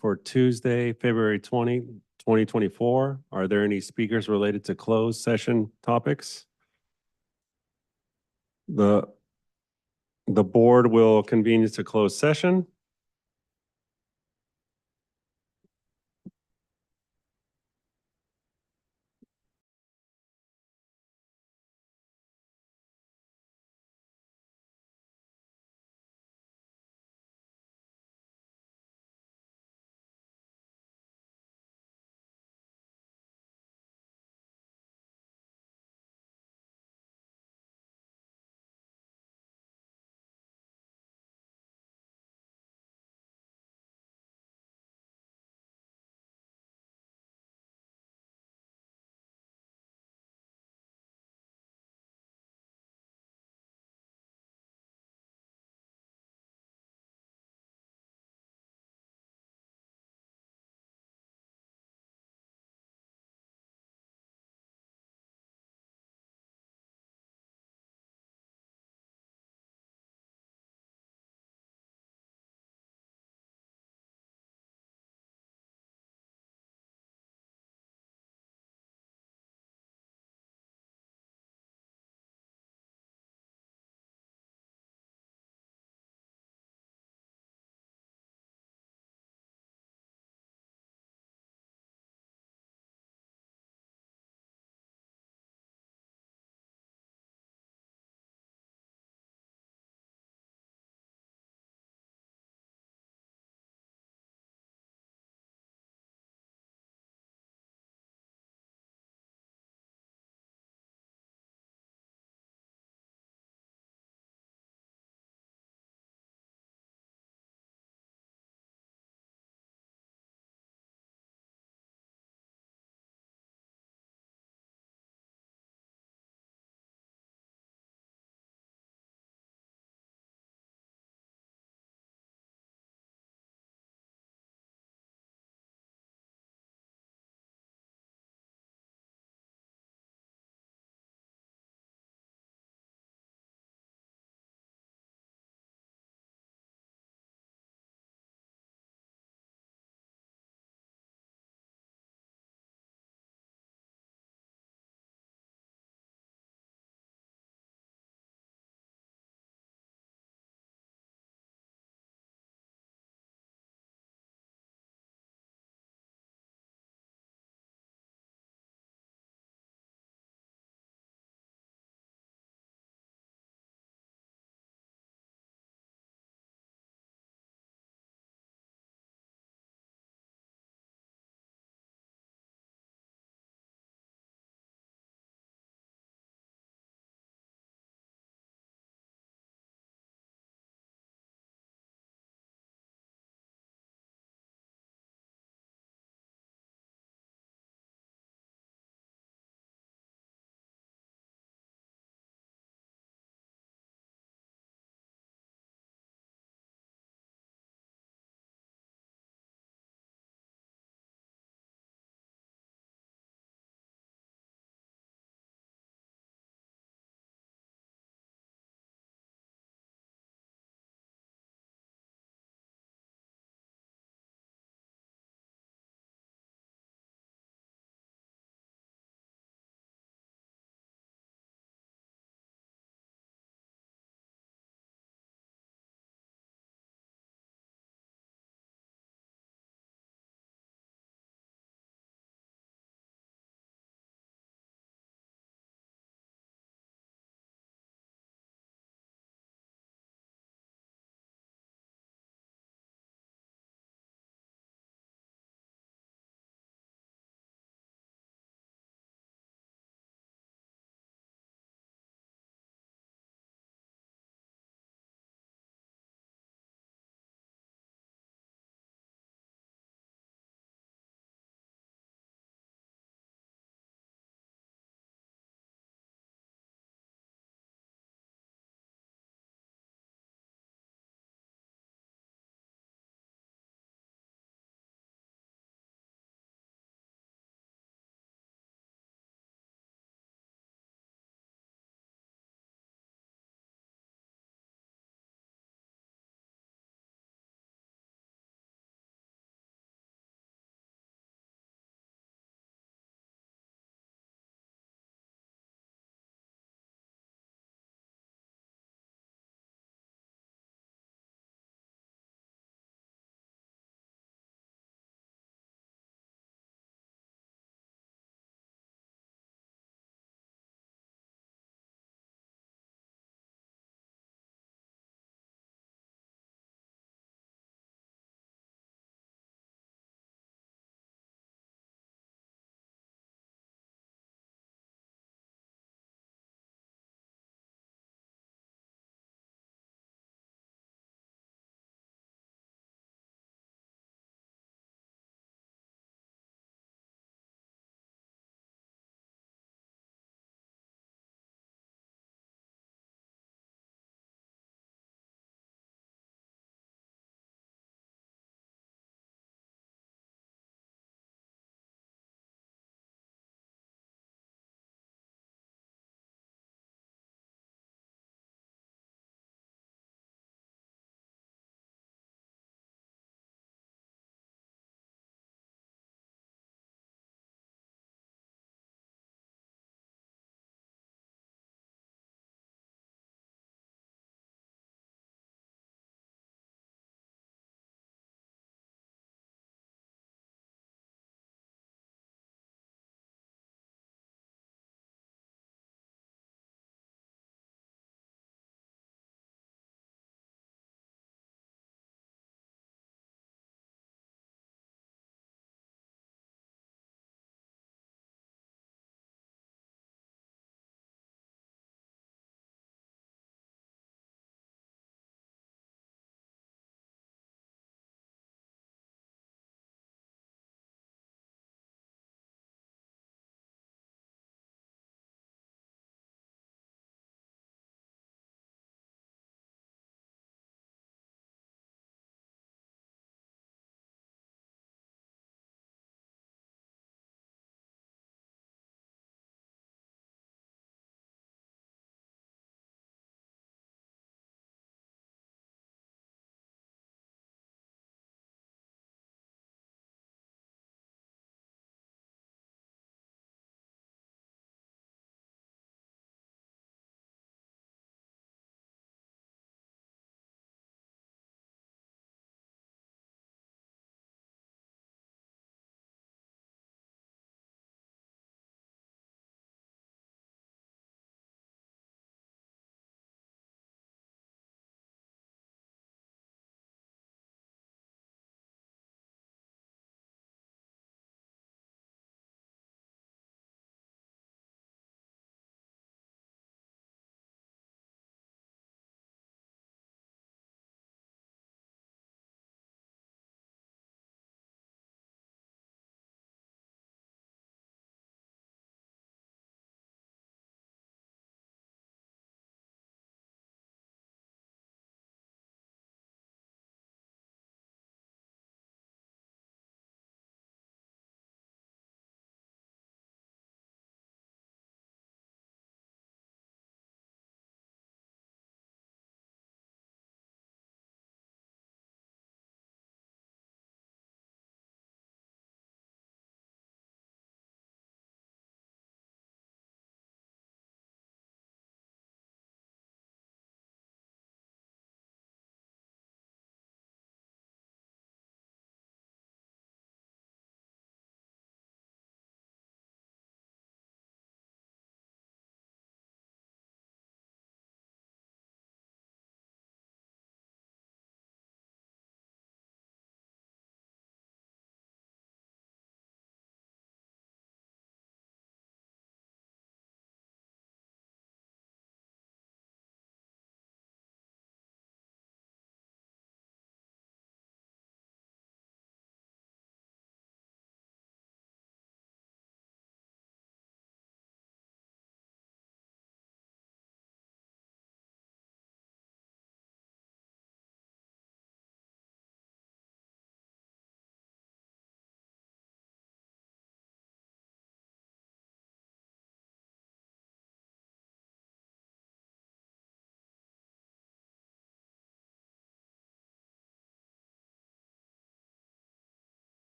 for Tuesday, February 2024. Are there any speakers related to closed session topics? The board will convene to closed session.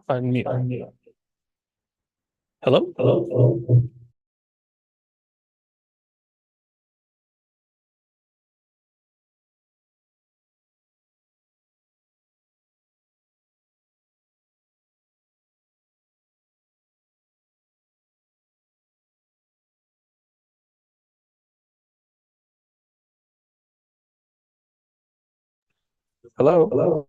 Unmute. Hello? Hello?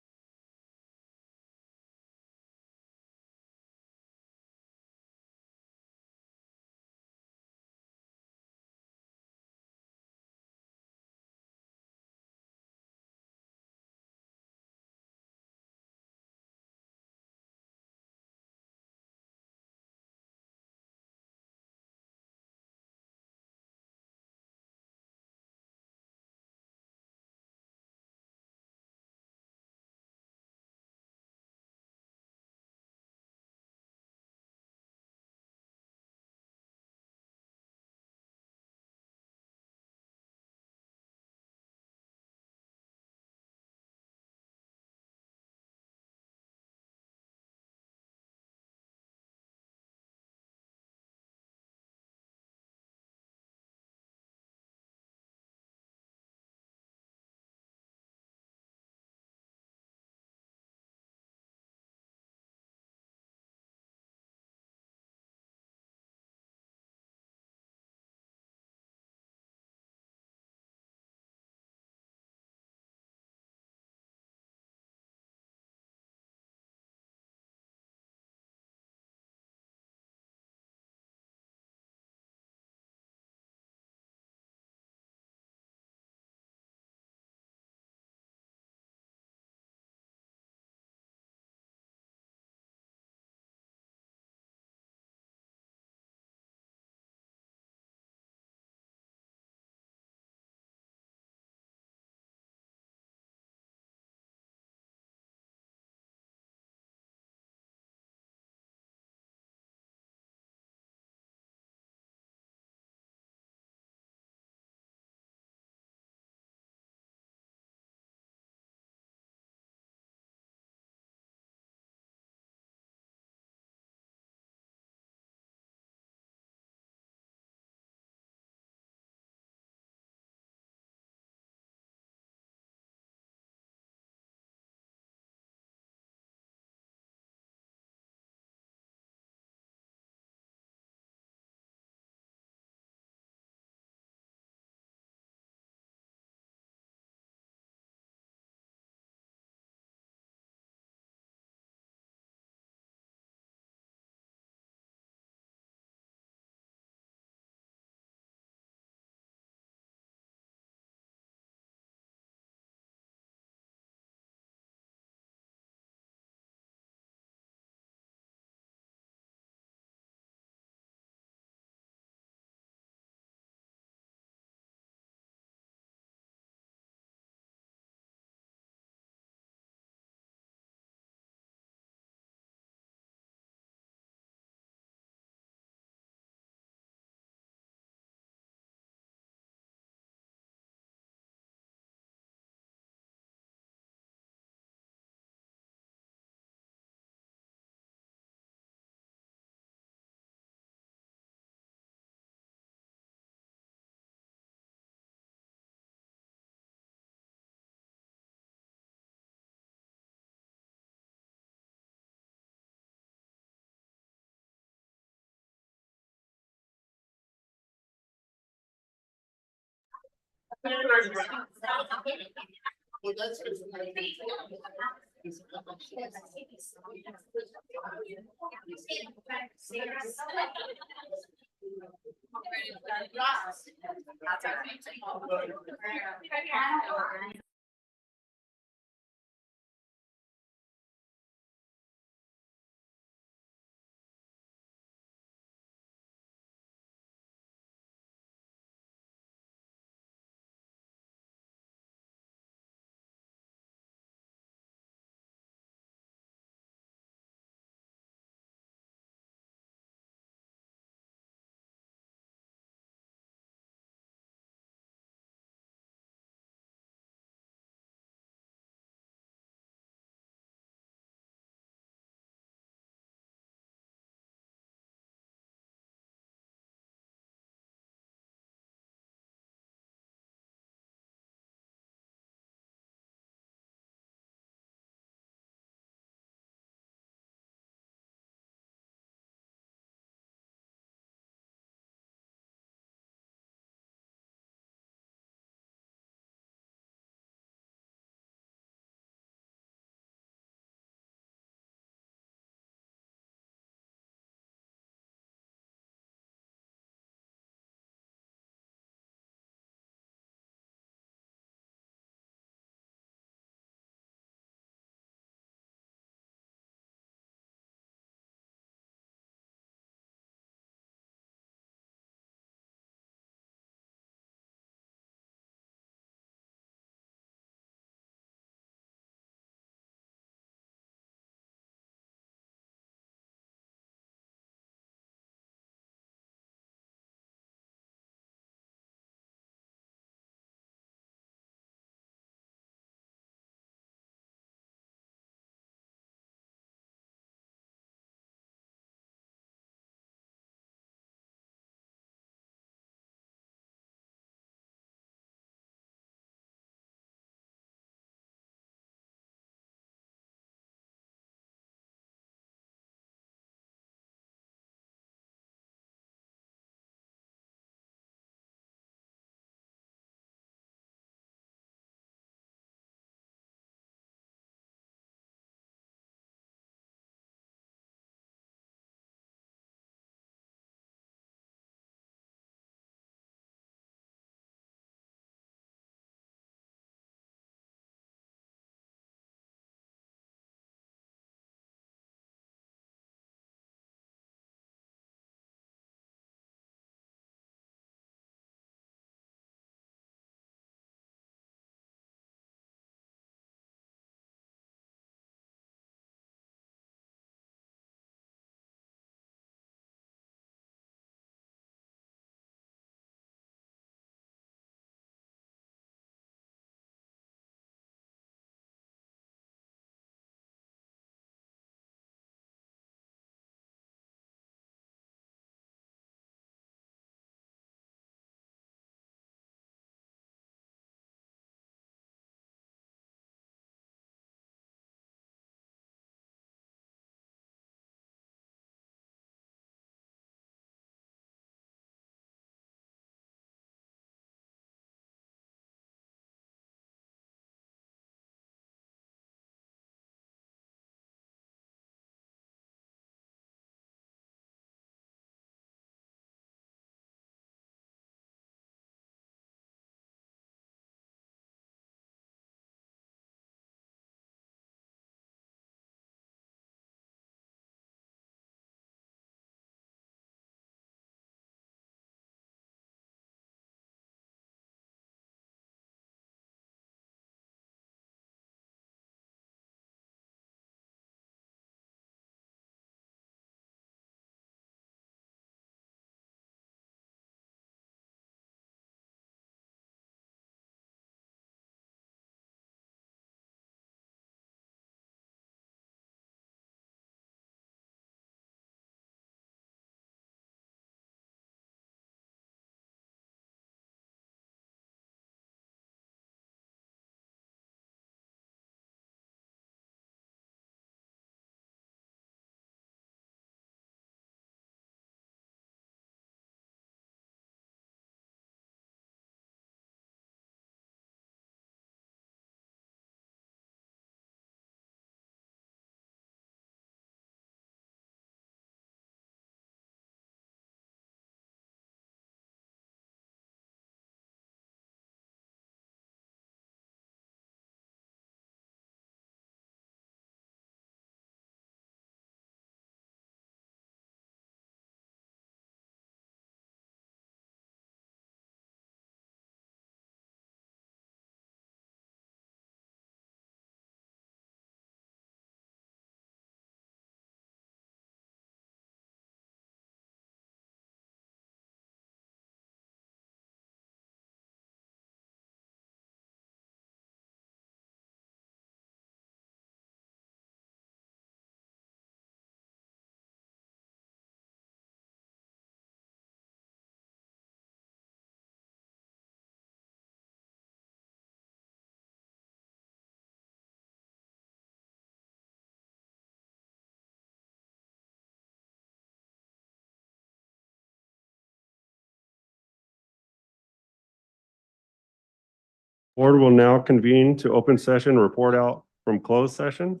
Board will now convene to open session, report out from closed session.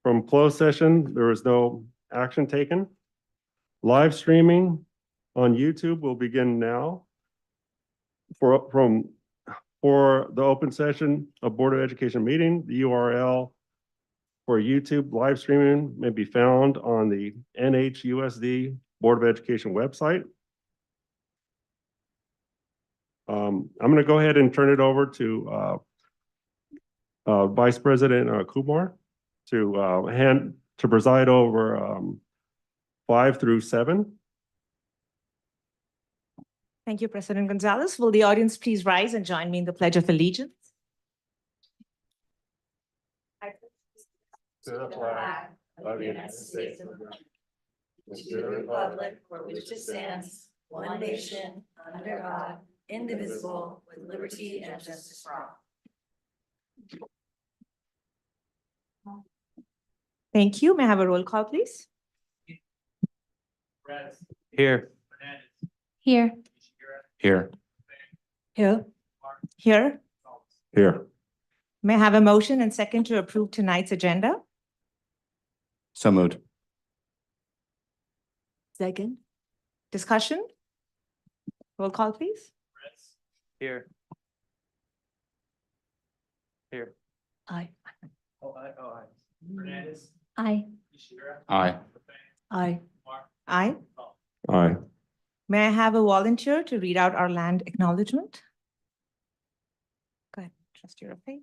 From closed session, there is no action taken. Live streaming on YouTube will begin now. For the open session of Board of Education meeting, the URL for YouTube live streaming may be found on the NHUSD Board of Education website. I'm going to go ahead and turn it over to Vice President Kumar to preside over 5 through 7. Thank you, President Gonzalez. Will the audience please rise and join me in the Pledge of Allegiance? To the flag of the United States of America, and to the republic for which it stands, one nation, under God, indivisible, with liberty and justice for all. Thank you. May I have a roll call, please? Here. Here. Here. Here. Here. Here. May I have a motion and second to approve tonight's agenda? So moved. Second. Discussion? Roll call, please. Here. Here. Aye. Hernandez. Aye. Aye. Aye. Aye. Aye. May I have a volunteer to read out our land acknowledgement? Go ahead, Trustee Rafe.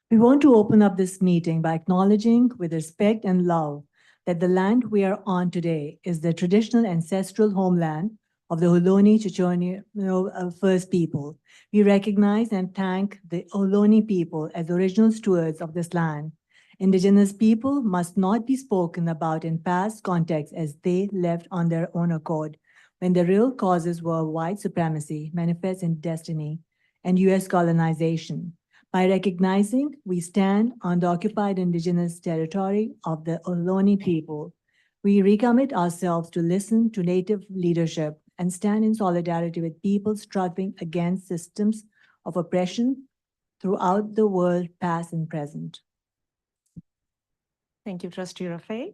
We want to open up this meeting by acknowledging with respect and love that the land we are on today is the traditional ancestral homeland of the Ohlone Chochenyo First People. We recognize and thank the Ohlone people as original stewards of this land. Indigenous people must not be spoken about in past contexts as they left on their own accord, when the real causes were white supremacy, manifest in destiny, and US colonization. By recognizing we stand on the occupied indigenous territory of the Ohlone people, we recommit ourselves to listen to Native leadership and stand in solidarity with people struggling against systems of oppression throughout the world, past and present. Thank you, Trustee Rafe.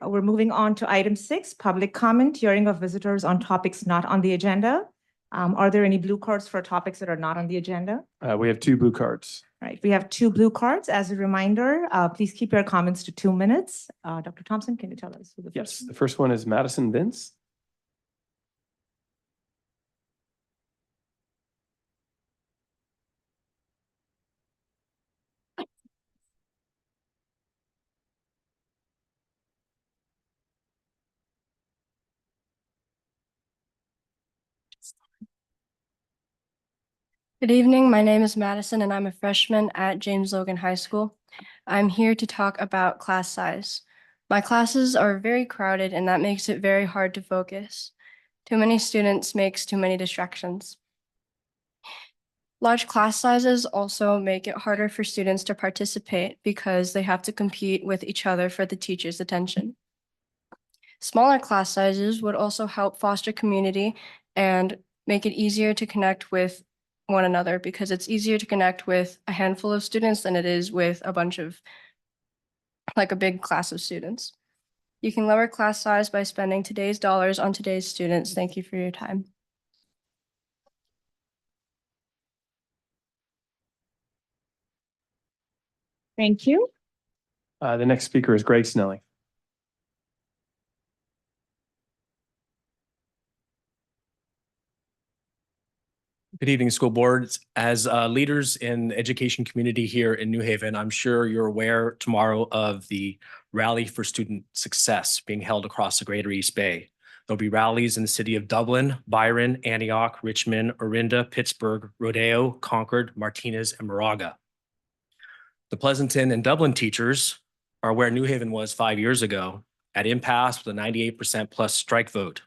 We're moving on to item 6, public comment, hearing of visitors on topics not on the agenda. Are there any blue cards for topics that are not on the agenda? We have 2 blue cards. Right, we have 2 blue cards. As a reminder, please keep your comments to 2 minutes. Dr. Thompson, can you tell us who the Yes, first? the first one is Madison Vince. Good evening. My name is Madison and I'm a freshman at James Logan High School. I'm here to talk about class size. My classes are very crowded and that makes it very hard to focus. Too many students makes too many distractions. Large class sizes also make it harder for students to participate because they have to compete with each other for the teacher's attention. Smaller class sizes would also help foster community and make it easier to connect with one another, because it's easier to connect with a handful of students than it is with a bunch of, like a big class of students. You can lower class size by spending today's dollars on today's students. Thank you for your time. Thank you. The next speaker is Greg Snelling. Good evening, school boards. As leaders in the education community here in New Haven, I'm sure you're aware tomorrow of the Rally for Student Success being held across the Greater East Bay. There'll be rallies in the city of Dublin, Byron, Antioch, Richmond, Orinda, Pittsburgh, Rodeo, Concord, Martinez, and Moraga. The Pleasanton and Dublin teachers are where New Haven was 5 years ago, at impasse with a 98% plus strike vote.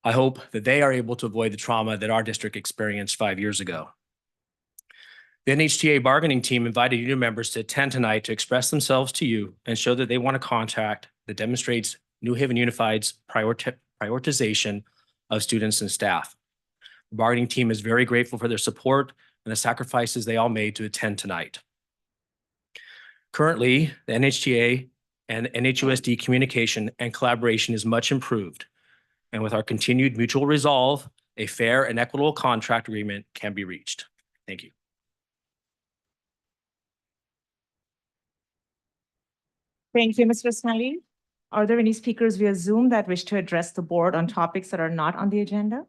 I hope that they are able to avoid the trauma that our district experienced 5 years ago. The NHTA bargaining team invited union members to attend tonight to express themselves to you and show that they want a contract that demonstrates New Haven Unified's prioritization of students and staff. The bargaining team is very grateful for their support and the sacrifices they all made to attend tonight. Currently, the NHTA and NHUSD communication and collaboration is much improved. And with our continued mutual resolve, a fair and equitable contract agreement can be reached. Thank you. Thank you, Mr. Snelly. Are there any speakers via Zoom that wish to address the board on topics that are not on the agenda?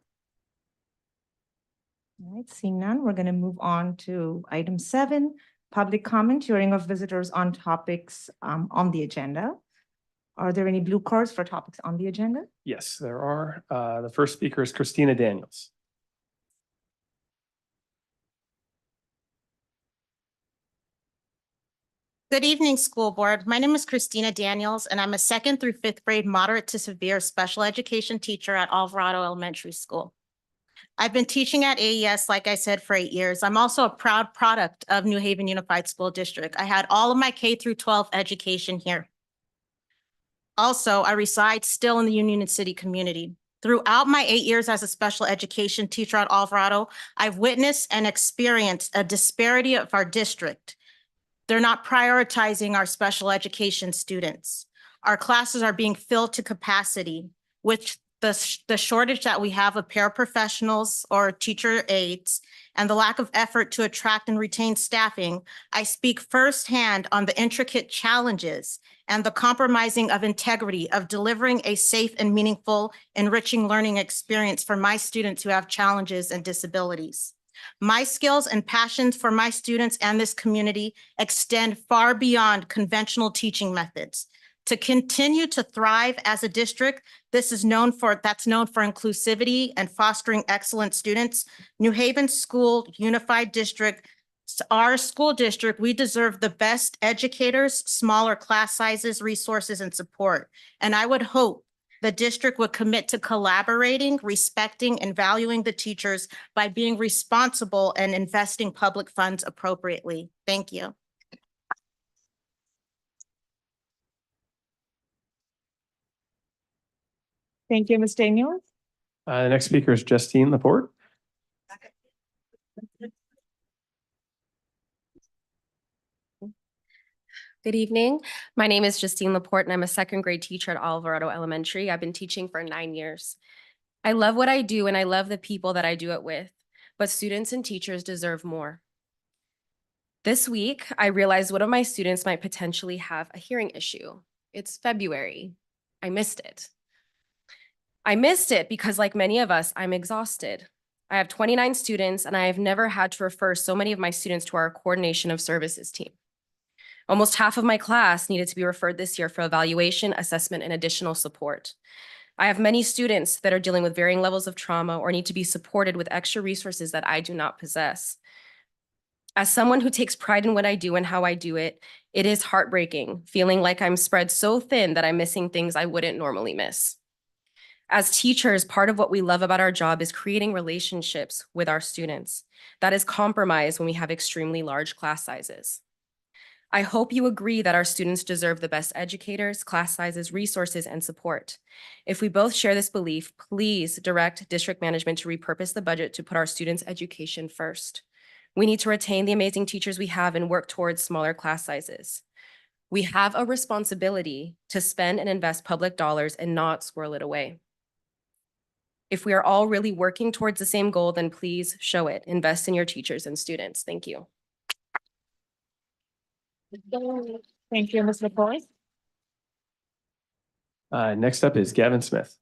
All right, seeing none, we're going to move on to item 7, public comment, hearing of visitors on topics on the agenda. Are there any blue cards for topics on the agenda? Yes, there are. The first speaker is Christina Daniels. Good evening, school board. My name is Christina Daniels, and I'm a 2nd through 5th grade moderate to severe special education teacher at Alvarado Elementary School. I've been teaching at AES, like I said, for 8 years. I'm also a proud product of New Haven Unified School District. I had all of my K through 12 education here. Also, I reside still in the Union City community. Throughout my 8 years as a special education teacher at Alvarado, I've witnessed and experienced a disparity of our district. They're not prioritizing our special education students. Our classes are being filled to capacity, which the shortage that we have of paraprofessionals or teacher aides and the lack of effort to attract and retain staffing, I speak firsthand on the intricate challenges and the compromising of integrity of delivering a safe and meaningful, enriching learning experience for my students who have challenges and disabilities. My skills and passions for my students and this community extend far beyond conventional teaching methods. To continue to thrive as a district, that's known for inclusivity and fostering excellent students. New Haven School Unified District, our school district, we deserve the best educators, smaller class sizes, resources, and support. And I would hope the district would commit to collaborating, respecting, and valuing the teachers by being responsible and investing public funds appropriately. Thank you. Thank you, Ms. Daniels. The next speaker is Justine Laporte. Good evening. My name is Justine Laporte, and I'm a 2nd grade teacher at Alvarado Elementary. I've been teaching for 9 years. I love what I do, and I love the people that I do it with, but students and teachers deserve more. This week, I realized one of my students might potentially have a hearing issue. It's February. I missed it. I missed it because, like many of us, I'm exhausted. I have 29 students, and I have never had to refer so many of my students to our coordination of services team. Almost half of my class needed to be referred this year for evaluation, assessment, and additional support. I have many students that are dealing with varying levels of trauma or need to be supported with extra resources that I do not possess. As someone who takes pride in what I do and how I do it, it is heartbreaking, feeling like I'm spread so thin that I'm missing things I wouldn't normally miss. As teachers, part of what we love about our job is creating relationships with our students. That is compromised when we have extremely large class sizes. I hope you agree that our students deserve the best educators, class sizes, resources, and support. If we both share this belief, please direct district management to repurpose the budget to put our students' education first. We need to retain the amazing teachers we have and work towards smaller class sizes. We have a responsibility to spend and invest public dollars and not squirrel it away. If we are all really working towards the same goal, then please show it. Invest in your teachers and students. Thank you. Thank you, Ms. Laporte. Next up is Gavin Smith.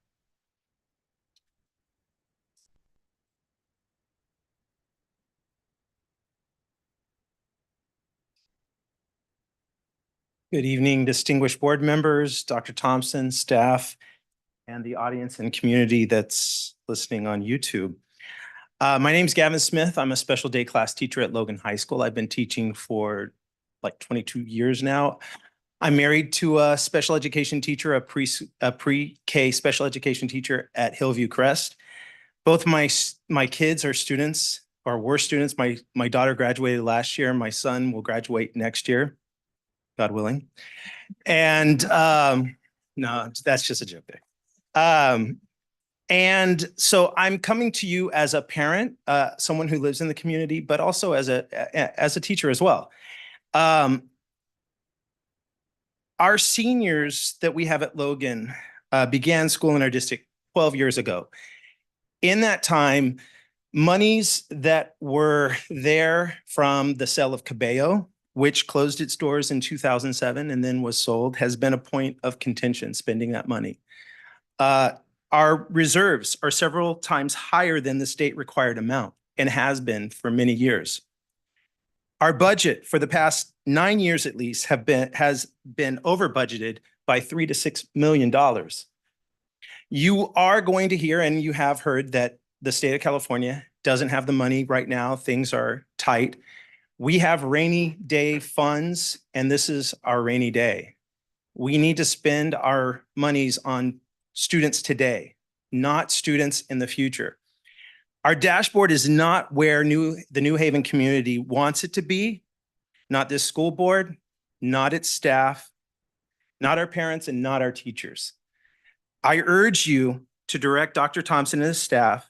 Good evening, distinguished board members, Dr. Thompson, staff, and the audience and community that's listening on YouTube. My name's Gavin Smith. I'm a special day class teacher at Logan High School. I've been teaching for like 22 years now. I'm married to a special education teacher, a pre-K special education teacher at Hillview Crest. Both my kids are students or were students. My daughter graduated last year. My son will graduate next year, God willing. And no, that's just a joke there. And so I'm coming to you as a parent, someone who lives in the community, but also as a teacher as well. Our seniors that we have at Logan began school in our district 12 years ago. In that time, monies that were there from the sale of Cabello, which closed its doors in 2007 and then was sold, has been a point of contention, spending that money. Our reserves are several times higher than the state required amount and has been for many years. Our budget for the past 9 years at least has been over budgeted by $3 to $6 million. You are going to hear, and you have heard, that the state of California doesn't have the money right now. Things are tight. We have rainy day funds, and this is our rainy day. We need to spend our monies on students today, not students in the future. Our dashboard is not where the New Haven community wants it to be, not this school board, not its staff, not our parents, and not our teachers. I urge you to direct Dr. Thompson and his staff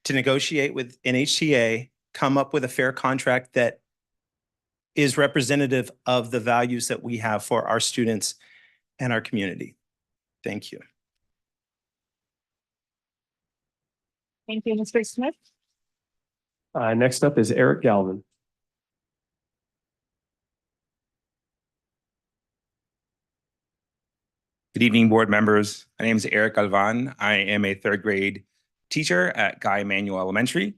to negotiate with NHTA, come up with a fair contract that is representative of the values that we have for our students and our community. Thank you. Thank you, Mr. Smith. Next up is Eric Galvin. Good evening, board members. My name is Eric Galvan. I am a third grade teacher at Guy Manuel Elementary.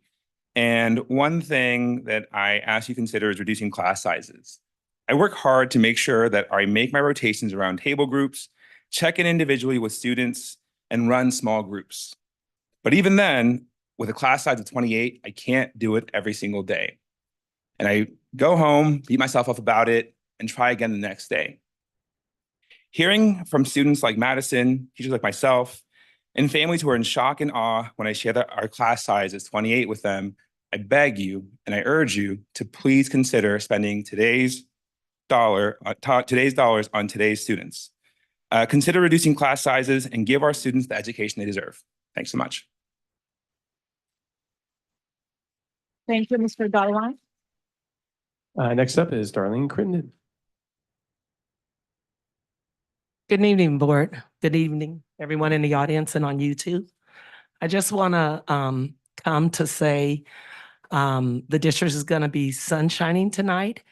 And one thing that I ask you to consider is reducing class sizes. I work hard to make sure that I make my rotations around table groups, check in individually with students, and run small groups. But even then, with a class size of 28, I can't do it every single day. And I go home, beat myself up about it, and try again the next day. Hearing from students like Madison, teachers like myself, and families who are in shock and awe when I share that our class size is 28 with them, I beg you and I urge you to please consider spending today's dollars on today's students. Consider reducing class sizes and give our students the education they deserve. Thanks so much. Thank you, Mr. Galvan. Next up is Darlene Crittenden. Good evening, board. Good evening, everyone in the audience and on YouTube. I just want to come to say the district is going to be sunshining tonight,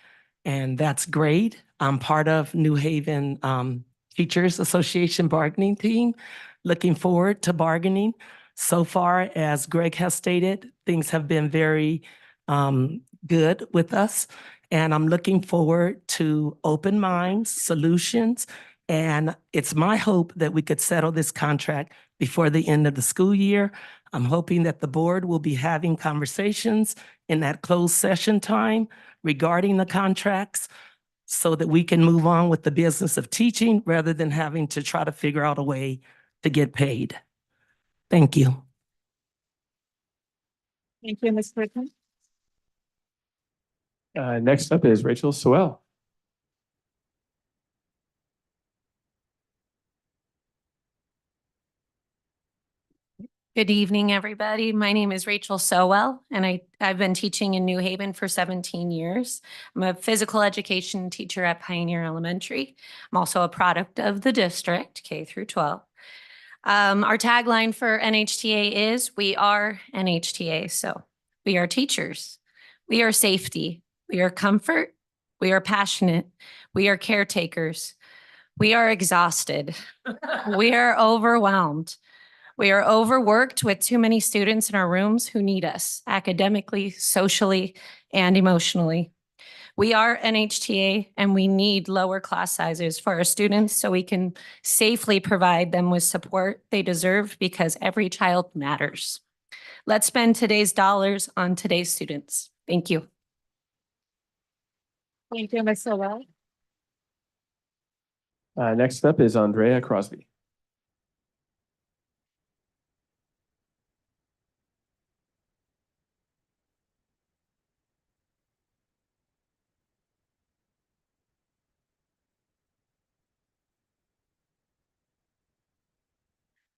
and that's great. I'm part of New Haven Teachers Association bargaining team. Looking forward to bargaining. So far, as Greg has stated, things have been very good with us, and I'm looking forward to open minds, solutions, and it's my hope that we could settle this contract before the end of the school year. I'm hoping that the board will be having conversations in that closed session time regarding the contracts so that we can move on with the business of teaching rather than having to try to figure out a way to get paid. Thank you. Thank you, Ms. Britton. Next up is Rachel Sewell. Good evening, everybody. My name is Rachel Sowell, and I've been teaching in New Haven for 17 years. I'm a physical education teacher at Pioneer Elementary. I'm also a product of the district, K through 12. Our tagline for NHTA is, we are NHTA. So we are teachers, we are safety, we are comfort, we are passionate, we are caretakers, we are exhausted, we are overwhelmed. We are overworked with too many students in our rooms who need us academically, socially, and emotionally. We are NHTA and we need lower class sizes for our students so we can safely provide them with support they deserve because every child matters. Let's spend today's dollars on today's students. Thank you. Thank you, Ms. Sewell. Next up is Andrea Crosby.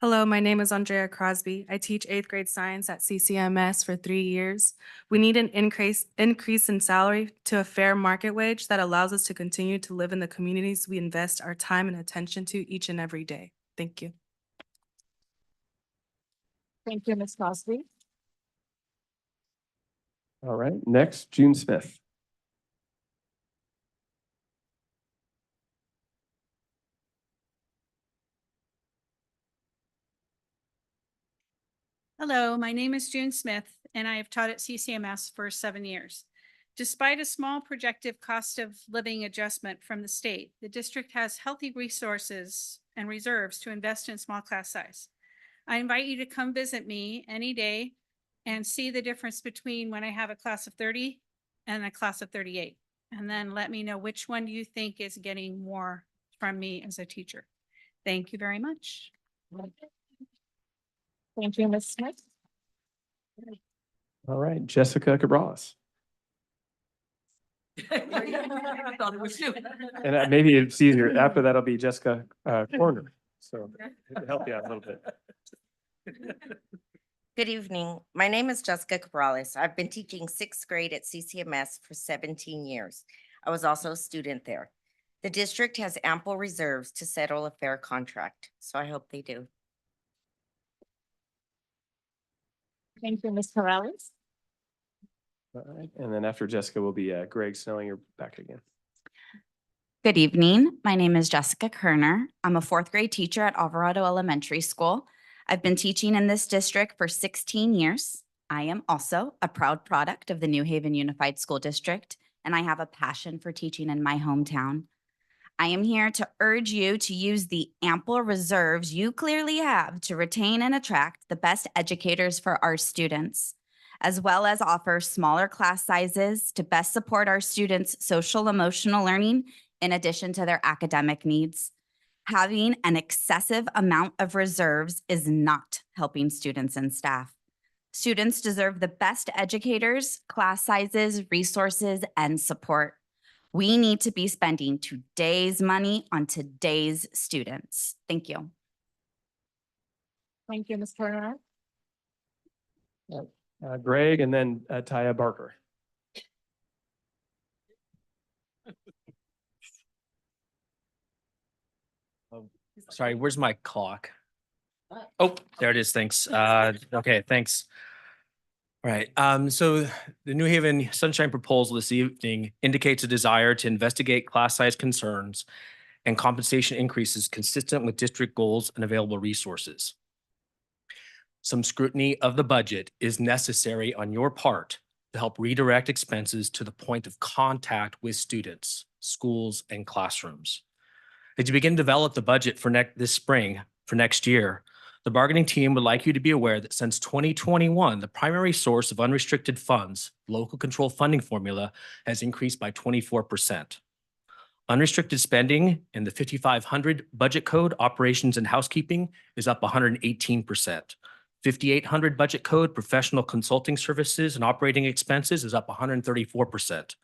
Hello, my name is Andrea Crosby. I teach 8th grade science at CCMS for 3 years. We need an increase in salary to a fair market wage that allows us to continue to live in the communities we invest our time and attention to each and every day. Thank you. Thank you, Ms. Crosby. All right, next, June Smith. Hello, my name is June Smith, and I have taught at CCMS for 7 years. Despite a small projected cost of living adjustment from the state, the district has healthy resources and reserves to invest in small class size. I invite you to come visit me any day and see the difference between when I have a class of 30 and a class of 38. And then let me know which one you think is getting more from me as a teacher. Thank you very much. Thank you, Ms. Smith. All right, Jessica Cabrales. And maybe it's easier. After that'll be Jessica Corner. So to help you out a little bit. Good evening. My name is Jessica Cabrales. I've been teaching 6th grade at CCMS for 17 years. I was also a student there. The district has ample reserves to settle a fair contract, so I hope they do. Thank you, Ms. Corrales. All right, and then after Jessica will be Greg Snelling. You're back again. Good evening. My name is Jessica Kerner. I'm a 4th grade teacher at Alvarado Elementary School. I've been teaching in this district for 16 years. I am also a proud product of the New Haven Unified School District, and I have a passion for teaching in my hometown. I am here to urge you to use the ample reserves you clearly have to retain and attract the best educators for our students, as well as offer smaller class sizes to best support our students' social emotional learning in addition to their academic needs. Having an excessive amount of reserves is not helping students and staff. Students deserve the best educators, class sizes, resources, and support. We need to be spending today's money on today's students. Thank you. Thank you, Ms. Turner. Greg and then Taya Barker. Sorry, where's my clock? Oh, there it is. Thanks. Okay, thanks. All right. So the New Haven Sunshine proposal this evening indicates a desire to investigate class size concerns and compensation increases consistent with district goals and available resources. Some scrutiny of the budget is necessary on your part to help redirect expenses to the point of contact with students, schools, and classrooms. As you begin to develop the budget for this spring for next year, the bargaining team would like you to be aware that since 2021, the primary source of unrestricted funds, local control funding formula, has increased by 24%. Unrestricted spending in the 5500 budget code, operations and housekeeping, is up 118%. 5800 budget code, professional consulting services and operating expenses, is up 134%.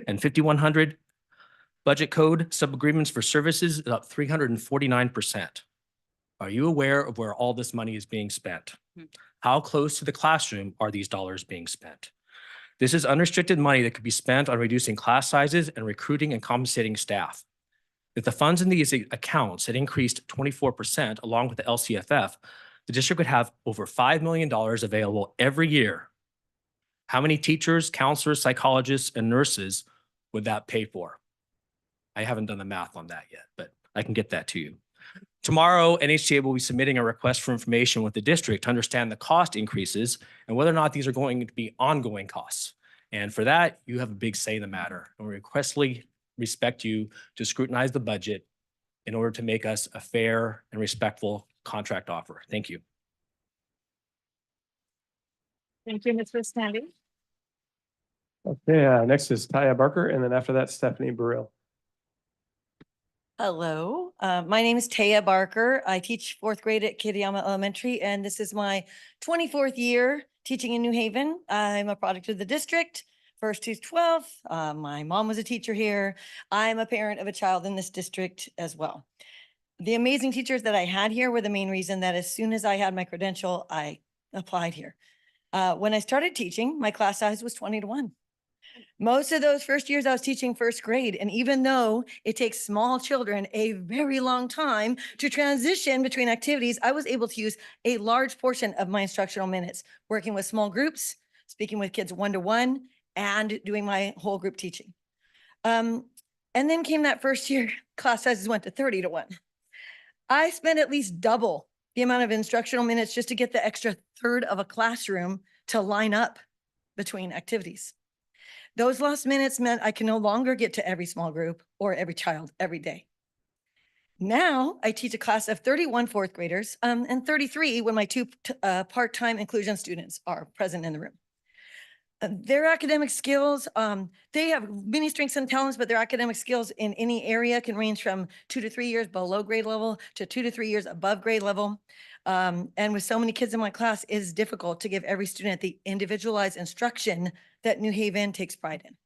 And 5100 budget code, sub-agreements for services, is up 349%. Are you aware of where all this money is being spent? How close to the classroom are these dollars being spent? This is unrestricted money that could be spent on reducing class sizes and recruiting and compensating staff. If the funds in these accounts had increased 24% along with the LCFF, the district would have over $5 million available every year. How many teachers, counselors, psychologists, and nurses would that pay for? I haven't done the math on that yet, but I can get that to you. Tomorrow, NHTA will be submitting a request for information with the district to understand the cost increases and whether or not these are going to be ongoing costs. And for that, you have a big say in the matter. And we requestfully respect you to scrutinize the budget in order to make us a fair and respectful contract offer. Thank you. Thank you, Mr. Stanley. Okay, next is Taya Barker, and then after that, Stephanie Burrell. Hello, my name is Taya Barker. I teach 4th grade at Kitayama Elementary, and this is my 24th year teaching in New Haven. I'm a product of the district, 1st to 12th. My mom was a teacher here. I'm a parent of a child in this district as well. the amazing teachers that I had here were the main reason that as soon as I had my credential, I applied here. When I started teaching, my class size was 20 to 1. Most of those first years I was teaching first grade, and even though it takes small children a very long time to transition between activities, I was able to use a large portion of my instructional minutes working with small groups, speaking with kids one-to-one, and doing my whole group teaching. And then came that first year, class sizes went to 30 to 1. I spent at least double the amount of instructional minutes just to get the extra third of a classroom to line up between activities. Those lost minutes meant I can no longer get to every small group or every child every day. Now I teach a class of 31 fourth graders and 33 when my two part-time inclusion students are present in the room. Their academic skills, they have many strengths and talents, but their academic skills in any area can range from 2 to 3 years below grade level to 2 to 3 years above grade level. And with so many kids in my class, it is difficult to give every student the individualized instruction that New Haven takes pride in.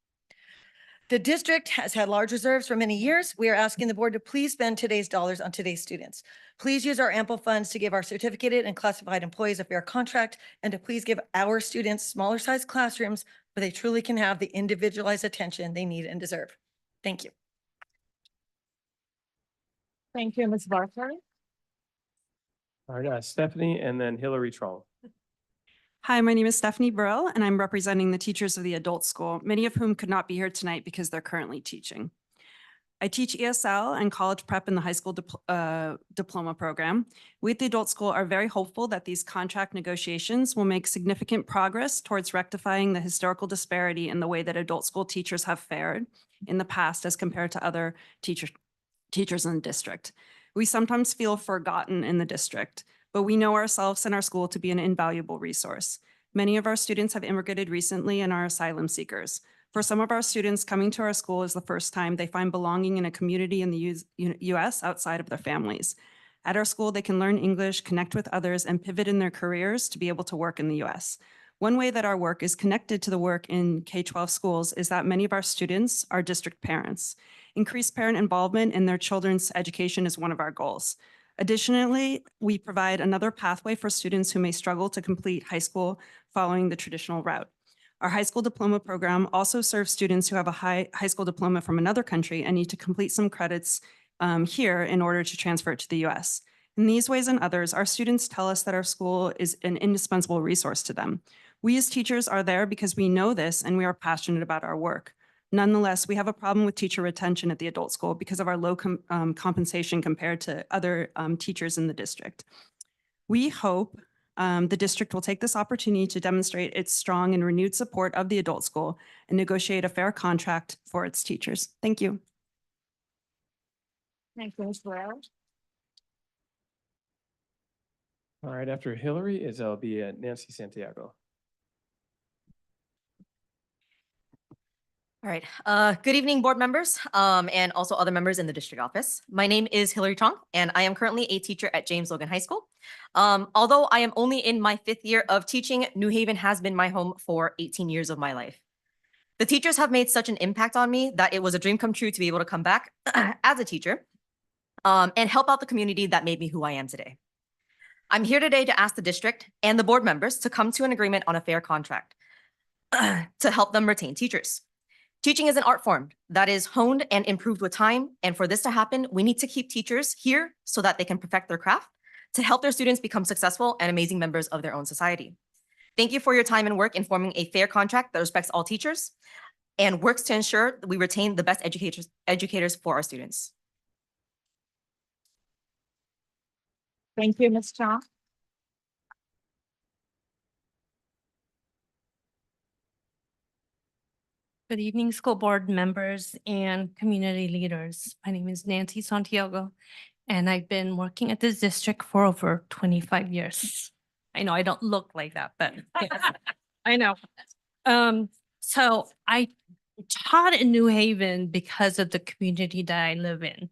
The district has had large reserves for many years. We are asking the board to please spend today's dollars on today's students. Please use our ample funds to give our certificated and classified employees a fair contract, and to please give our students smaller sized classrooms where they truly can have the individualized attention they need and deserve. Thank you. Thank you, Ms. Barker. All right, Stephanie and then Hillary Trong. Hi, my name is Stephanie Burrell, and I'm representing the teachers of the adult school, many of whom could not be here tonight because they're currently teaching. I teach ESL and college prep in the high school diploma program. We at the adult school are very hopeful that these contract negotiations will make significant progress towards rectifying the historical disparity in the way that adult school teachers have fared in the past as compared to other teachers in the district. We sometimes feel forgotten in the district, but we know ourselves and our school to be an invaluable resource. Many of our students have immigrated recently and are asylum seekers. For some of our students, coming to our school is the first time they find belonging in a community in the US outside of their families. At our school, they can learn English, connect with others, and pivot in their careers to be able to work in the US. One way that our work is connected to the work in K-12 schools is that many of our students are district parents. Increased parent involvement in their children's education is one of our goals. Additionally, we provide another pathway for students who may struggle to complete high school following the traditional route. Our high school diploma program also serves students who have a high school diploma from another country and need to complete some credits here in order to transfer it to the US. In these ways and others, our students tell us that our school is an indispensable resource to them. We as teachers are there because we know this and we are passionate about our work. Nonetheless, we have a problem with teacher retention at the adult school because of our low compensation compared to other teachers in the district. We hope the district will take this opportunity to demonstrate its strong and renewed support of the adult school and negotiate a fair contract for its teachers. Thank you. Thank you, Ms. Burrell. All right, after Hillary it'll be Nancy Santiago. All right. Good evening, board members, and also other members in the district office. My name is Hillary Trong, and I am currently a teacher at James Logan High School. Although I am only in my 5th year of teaching, New Haven has been my home for 18 years of my life. The teachers have made such an impact on me that it was a dream come true to be able to come back as a teacher and help out the community that made me who I am today. I'm here today to ask the district and the board members to come to an agreement on a fair contract to help them retain teachers. Teaching is an art form that is honed and improved with time. And for this to happen, we need to keep teachers here so that they can perfect their craft to help their students become successful and amazing members of their own society. Thank you for your time and work in forming a fair contract that respects all teachers and works to ensure that we retain the best educators for our students. Thank you, Ms. Chong. Good evening, school board members and community leaders. My name is Nancy Santiago, and I've been working at this district for over 25 years. I know I don't look like that, but yes, I know. So I taught in New Haven because of the community that I live in.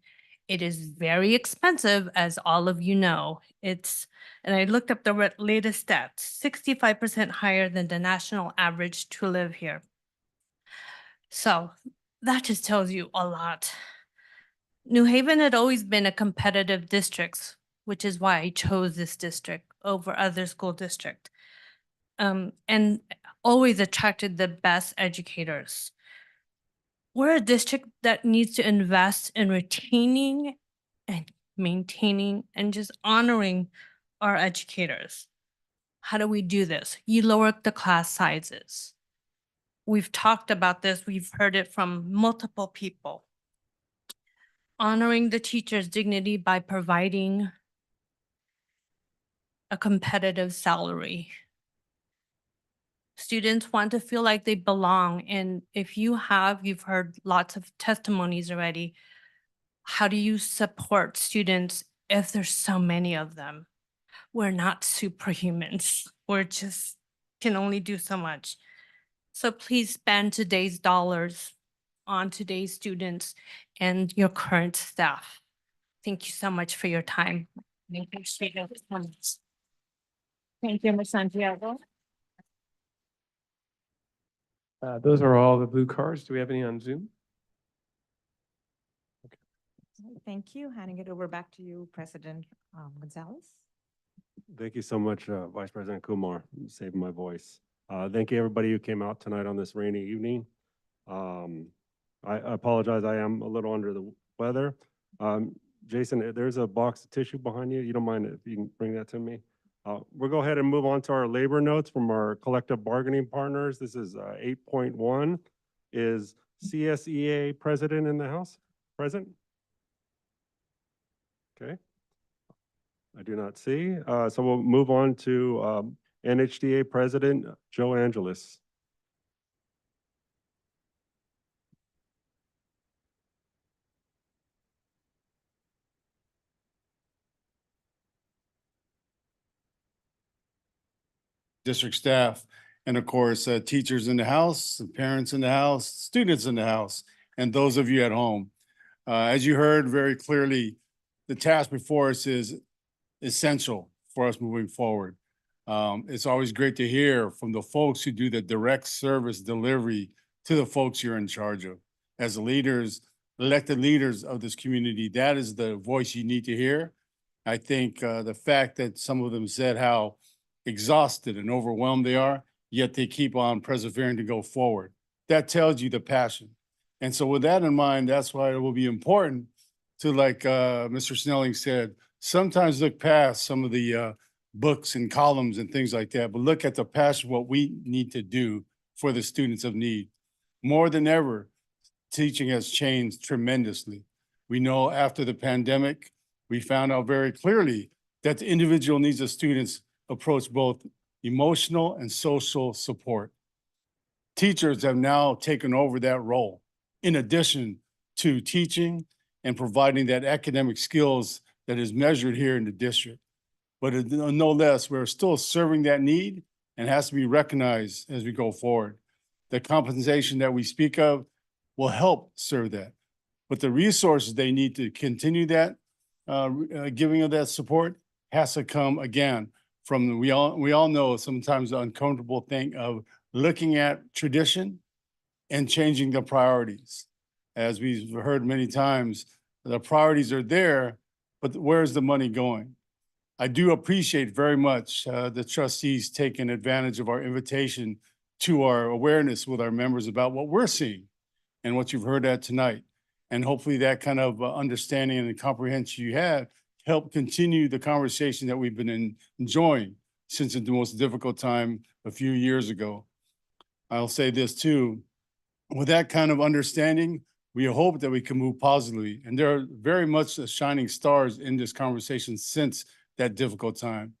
It is very expensive, as all of you know. And I looked up the latest stats, 65% higher than the national average to live here. So that just tells you a lot. New Haven had always been a competitive district, which is why I chose this district over other school district. And always attracted the best educators. We're a district that needs to invest in retaining and maintaining and just honoring our educators. How do we do this? You lower the class sizes. We've talked about this, we've heard it from multiple people. Honoring the teacher's dignity by providing a competitive salary. Students want to feel like they belong. And if you've heard lots of testimonies already, how do you support students if there's so many of them? We're not superhumans. We're just can only do so much. So please spend today's dollars on today's students and your current staff. Thank you so much for your time. Thank you, students. Thank you, Ms. Santiago. Those are all the blue cards. Do we have any on Zoom? Thank you. Handing it over back to you, President Gonzalez. Thank you so much, Vice President Kumar. You saved my voice. Thank you, everybody who came out tonight on this rainy evening. I apologize, I am a little under the weather. Jason, there's a box of tissue behind you. You don't mind if you can bring that to me? We'll go ahead and move on to our labor notes from our collective bargaining partners. This is 8.1. Is CSEA president in the house? Present? Okay. I do not see. So we'll move on to NHDA President Joe Angeles. District staff, and of course, teachers in the house, parents in the house, students in the house, and those of you at home. As you heard very clearly, the task before us is essential for us moving forward. It's always great to hear from the folks who do the direct service delivery to the folks you're in charge of. As the leaders, elected leaders of this community, that is the voice you need to hear. I think the fact that some of them said how exhausted and overwhelmed they are, yet they keep on persevering to go forward. That tells you the passion. And so with that in mind, that's why it will be important to, like Mr. Snelling said, sometimes look past some of the books and columns and things like that, but look at the passion, what we need to do for the students of need. More than ever, teaching has changed tremendously. We know after the pandemic, we found out very clearly that the individual needs of students approach both emotional and social support. Teachers have now taken over that role, in addition to teaching and providing that academic skills that is measured here in the district. But no less, we're still serving that need and has to be recognized as we go forward. The compensation that we speak of will help serve that. But the resources they need to continue that giving of that support has to come again from we all know sometimes the uncomfortable thing of looking at tradition and changing the priorities. As we've heard many times, the priorities are there, but where's the money going? I do appreciate very much the trustees taking advantage of our invitation to our awareness with our members about what we're seeing and what you've heard at tonight. And hopefully that kind of understanding and comprehension you had help continue the conversation that we've been enjoying since the most difficult time a few years ago. I'll say this too, with that kind of understanding, we hope that we can move positively. And there are very much shining stars in this conversation since that difficult time.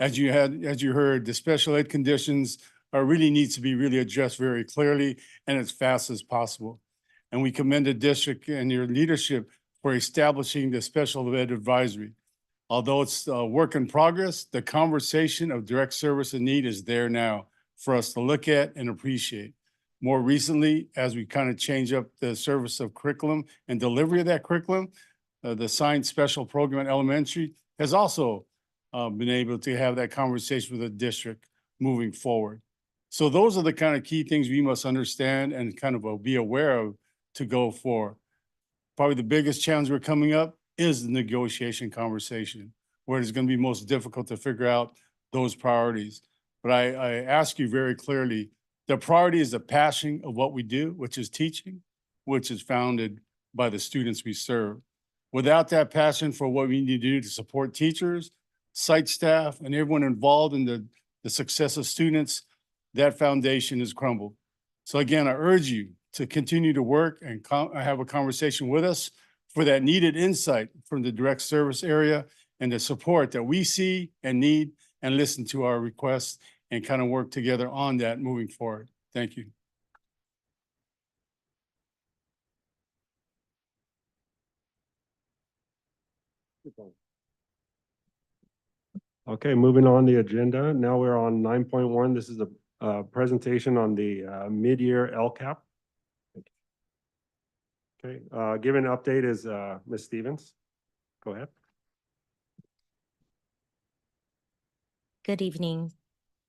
As you heard, the special ed conditions really needs to be really addressed very clearly and as fast as possible. And we commend the district and your leadership for establishing the special ed advisory. Although it's a work in progress, the conversation of direct service and need is there now for us to look at and appreciate. More recently, as we kind of change up the service of curriculum and delivery of that curriculum, the science special program at elementary has also been able to have that conversation with the district moving forward. So those are the kind of key things we must understand and kind of be aware of to go for. probably the biggest challenge we're coming up is the negotiation conversation, where it's going to be most difficult to figure out those priorities. But I ask you very clearly, the priority is the passion of what we do, which is teaching, which is founded by the students we serve. Without that passion for what we need to do to support teachers, site staff, and everyone involved in the success of students, that foundation is crumbled. So again, I urge you to continue to work and have a conversation with us for that needed insight from the direct service area and the support that we see and need, and listen to our requests and kind of work together on that moving forward. Thank you. Okay, moving on the agenda. Now we're on 9.1. This is a presentation on the mid-year LCAP. Okay, giving an update is Ms. Stevens. Go ahead. Good evening,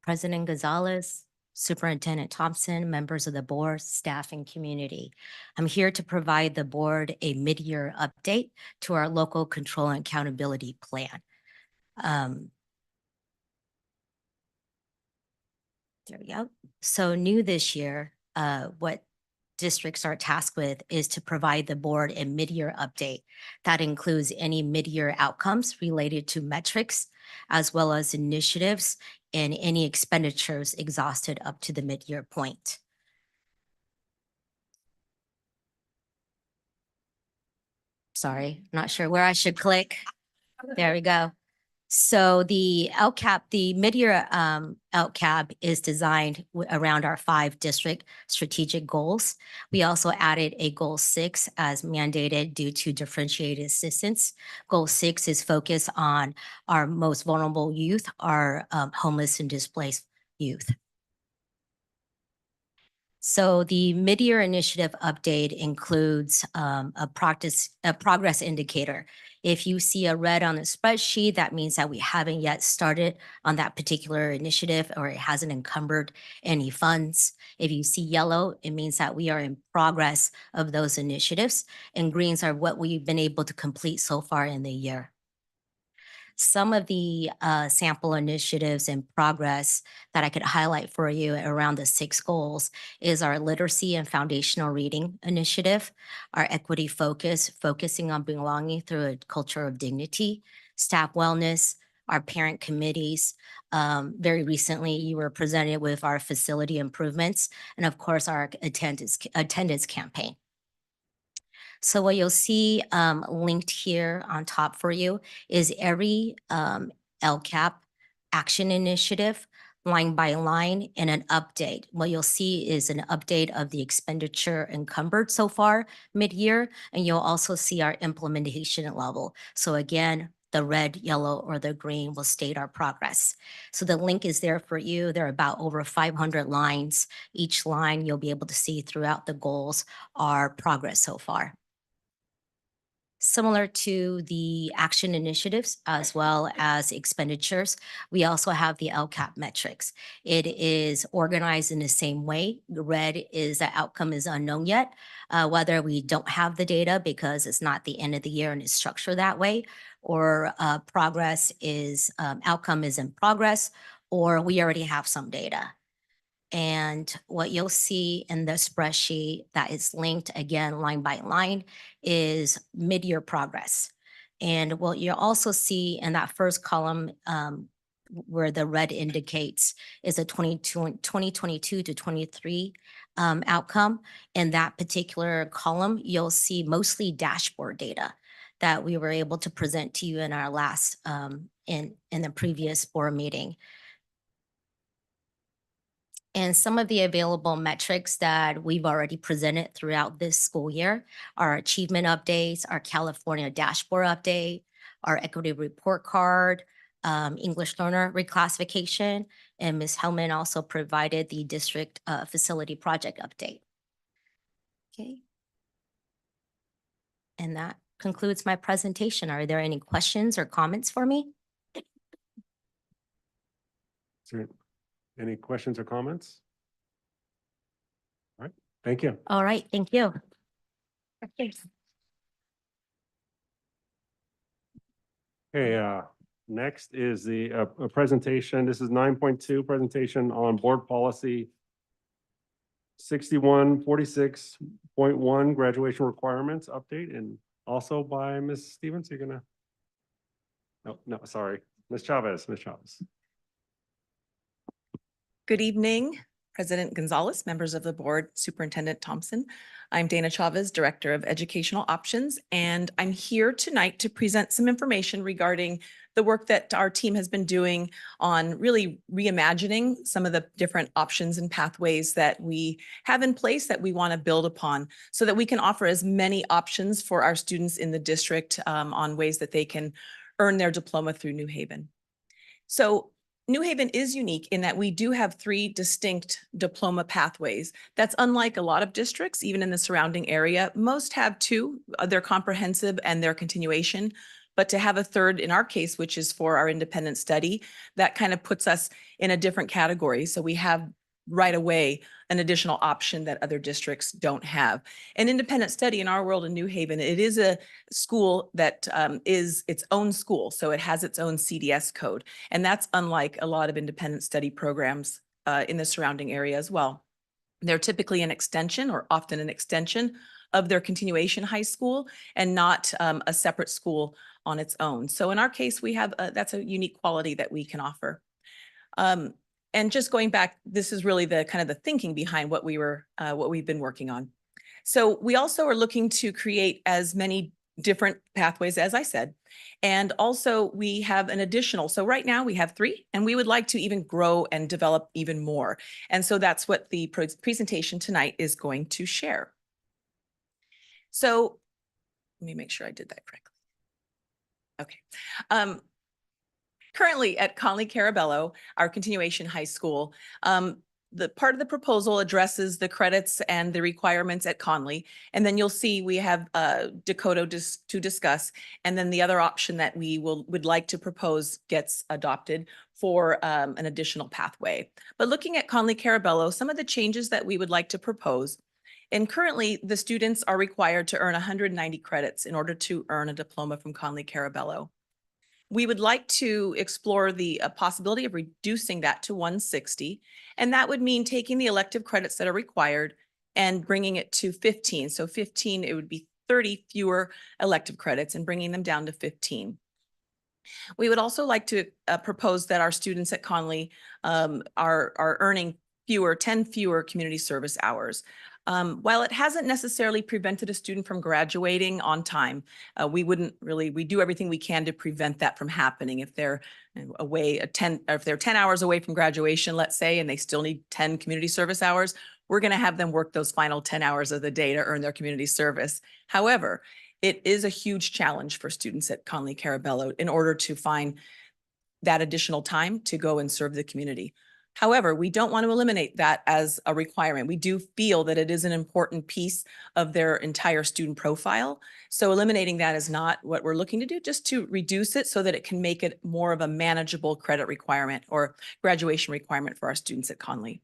President Gonzalez, Superintendent Thompson, members of the board, staff, and community. I'm here to provide the board a mid-year update to our local control and accountability plan. There we go. So new this year, what districts are tasked with is to provide the board a mid-year update that includes any mid-year outcomes related to metrics, as well as initiatives and any expenditures exhausted up to the mid-year point. Sorry, not sure where I should click. There we go. So the LCAP, the mid-year LCAP is designed around our 5 district strategic goals. We also added a goal 6 as mandated due to differentiated assistance. Goal 6 is focused on our most vulnerable youth, our homeless and displaced youth. So the mid-year initiative update includes a progress indicator. If you see a red on the spreadsheet, that means that we haven't yet started on that particular initiative or it hasn't encumbered any funds. If you see yellow, it means that we are in progress of those initiatives, and greens are what we've been able to complete so far in the year. Some of the sample initiatives in progress that I could highlight for you around the 6 goals is our literacy and foundational reading initiative, our equity focus, focusing on belonging through a culture of dignity, staff wellness, our parent committees. Very recently, you were presented with our facility improvements, and of course, our attendance campaign. So what you'll see linked here on top for you is every LCAP action initiative, line by line, and an update. What you'll see is an update of the expenditure encumbered so far mid-year, and you'll also see our implementation level. So again, the red, yellow, or the green will state our progress. So the link is there for you. There are about over 500 lines. Each line you'll be able to see throughout the goals our progress so far. Similar to the action initiatives as well as expenditures, we also have the LCAP metrics. It is organized in the same way. The red is the outcome is unknown yet, whether we don't have the data because it's not the end of the year and it's structured that way, or progress is outcome is in progress, or we already have some data. And what you'll see in the spreadsheet that is linked again, line by line, is mid-year progress. And what you'll also see in that first column where the red indicates is a 2022 to 23 outcome. In that particular column, you'll see mostly dashboard data that we were able to present to you in our last, in the previous board meeting. And some of the available metrics that we've already presented throughout this school year are achievement updates, our California dashboard update, our equity report card, English learner reclassification, and Ms. Hellman also provided the district facility project update. Okay. And that concludes my presentation. Are there any questions or comments for me? Any questions or comments? All right, thank you. All right, thank you. Okay, next is the a presentation. This is 9.2 presentation on board policy 6146.1 graduation requirements update, and also by Ms. Stevens. You're gonna. No, sorry, Ms. Chavez. Good evening, President Gonzalez, members of the board, Superintendent Thompson. I'm Dana Chavez, Director of Educational Options, and I'm here tonight to present some information regarding the work that our team has been doing on really reimagining some of the different options and pathways that we have in place that we want to build upon so that we can offer as many options for our students in the district on ways that they can earn their diploma through New Haven. So New Haven is unique in that we do have 3 distinct diploma pathways. That's unlike a lot of districts, even in the surrounding area. Most have 2, they're comprehensive and their continuation. But to have a third in our case, which is for our independent study, that kind of puts us in a different category. So we have right away an additional option that other districts don't have. An independent study in our world in New Haven, it is a school that is its own school. So it has its own CDS code. And that's unlike a lot of independent study programs in the surrounding area as well. They're typically an extension or often an extension of their continuation high school and not a separate school on its own. So in our case, we have that's a unique quality that we can offer. And just going back, this is really the kind of the thinking behind what we've been working on. So we also are looking to create as many different pathways, as I said, and also we have an additional. So right now we have 3, and we would like to even grow and develop even more. And so that's what the presentation tonight is going to share. So let me make sure I did that correctly. Okay. Currently at Conley Carabello, our continuation high school, the part of the proposal addresses the credits and the requirements at Conley. And then you'll see we have Dakota to discuss. And then the other option that we would like to propose gets adopted for an additional pathway. But looking at Conley Carabello, some of the changes that we would like to propose. And currently the students are required to earn 190 credits in order to earn a diploma from Conley Carabello. We would like to explore the possibility of reducing that to 160. And that would mean taking the elective credits that are required and bringing it to 15. So 15, it would be 30 fewer elective credits and bringing them down to 15. We would also like to propose that our students at Conley are earning 10 fewer community service hours. While it hasn't necessarily prevented a student from graduating on time, we do everything we can to prevent that from happening. If they're away if they're 10 hours away from graduation, let's say, and they still need 10 community service hours, we're going to have them work those final 10 hours of the day to earn their community service. However, it is a huge challenge for students at Conley Carabello in order to find that additional time to go and serve the community. However, we don't want to eliminate that as a requirement. We do feel that it is an important piece of their entire student profile. So eliminating that is not what we're looking to do, just to reduce it so that it can make it more of a manageable credit requirement or graduation requirement for our students at Conley.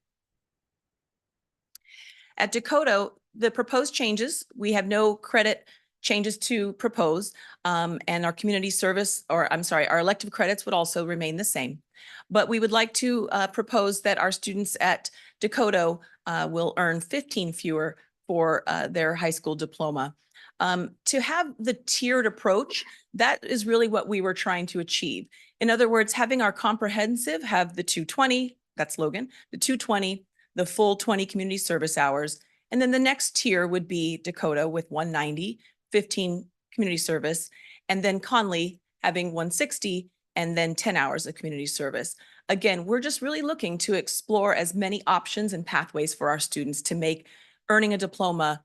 At Dakota, the proposed changes, we have no credit changes to propose, and our community service, or I'm sorry, our elective credits would also remain the same. But we would like to propose that our students at Dakota will earn 15 fewer for their high school diploma. To have the tiered approach, that is really what we were trying to achieve. In other words, having our comprehensive have the 220, that's Logan, the 220, the full 20 community service hours. And then the next tier would be Dakota with 190, 15 community service, and then Conley having 160 and then 10 hours of community service. Again, we're just really looking to explore as many options and pathways for our students to make earning a diploma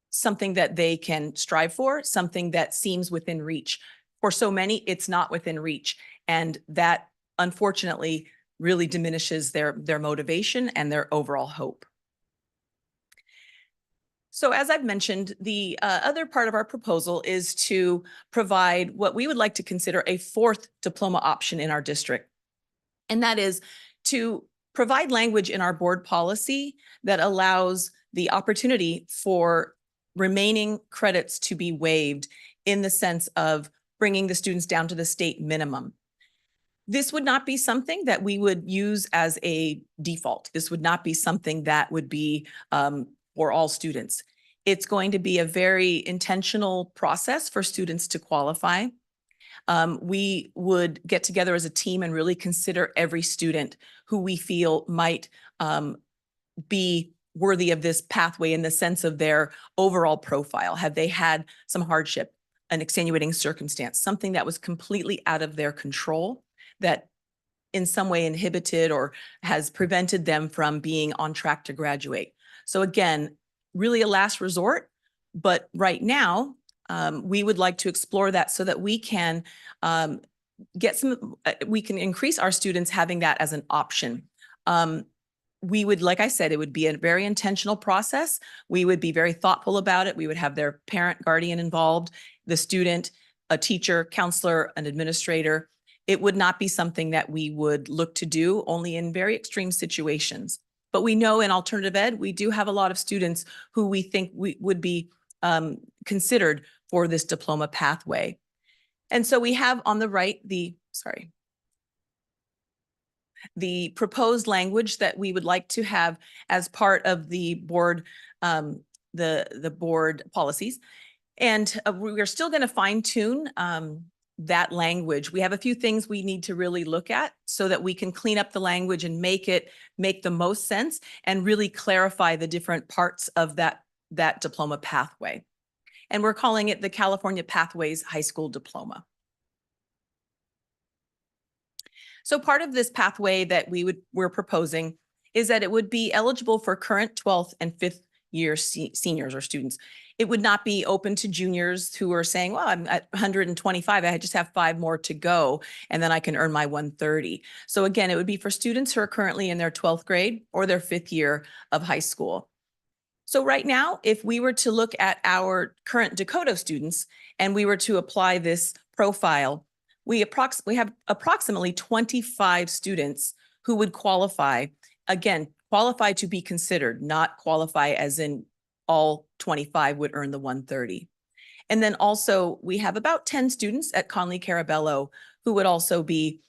something that they can strive for, something that seems within reach. For so many, it's not within reach. And that unfortunately really diminishes their motivation and their overall hope. So as I've mentioned, the other part of our proposal is to provide what we would like to consider a 4th diploma option in our district. And that is to provide language in our board policy that allows the opportunity for remaining credits to be waived in the sense of bringing the students down to the state minimum. This would not be something that we would use as a default. This would not be something that would be for all students. It's going to be a very intentional process for students to qualify. We would get together as a team and really consider every student who we feel might be worthy of this pathway in the sense of their overall profile. Have they had some hardship, an extenuating circumstance, something that was completely out of their control that in some way inhibited or has prevented them from being on track to graduate? So again, really a last resort, but right now, we would like to explore that so that we can we can increase our students having that as an option. We would, like I said, it would be a very intentional process. We would be very thoughtful about it. We would have their parent, guardian involved, the student, a teacher, counselor, an administrator. It would not be something that we would look to do only in very extreme situations. But we know in alternative ed, we do have a lot of students who we think would be considered for this diploma pathway. And so we have on the right, the proposed language that we would like to have as part of the board, the board policies. And we're still going to fine tune that language. We have a few things we need to really look at so that we can clean up the language and make the most sense and really clarify the different parts of that diploma pathway. And we're calling it the California Pathways High School Diploma. So part of this pathway that we're proposing is that it would be eligible for current 12th and 5th year seniors or students. It would not be open to juniors who are saying, well, I'm at 125, I just have 5 more to go, and then I can earn my 130. So again, it would be for students who are currently in their 12th grade or their 5th year of high school. So right now, if we were to look at our current Dakota students and we were to apply this profile, we have approximately 25 students who would qualify, again, qualify to be considered, not qualify as in all 25 would earn the 130. And then also we have about 10 students at Conley Carabello who would also be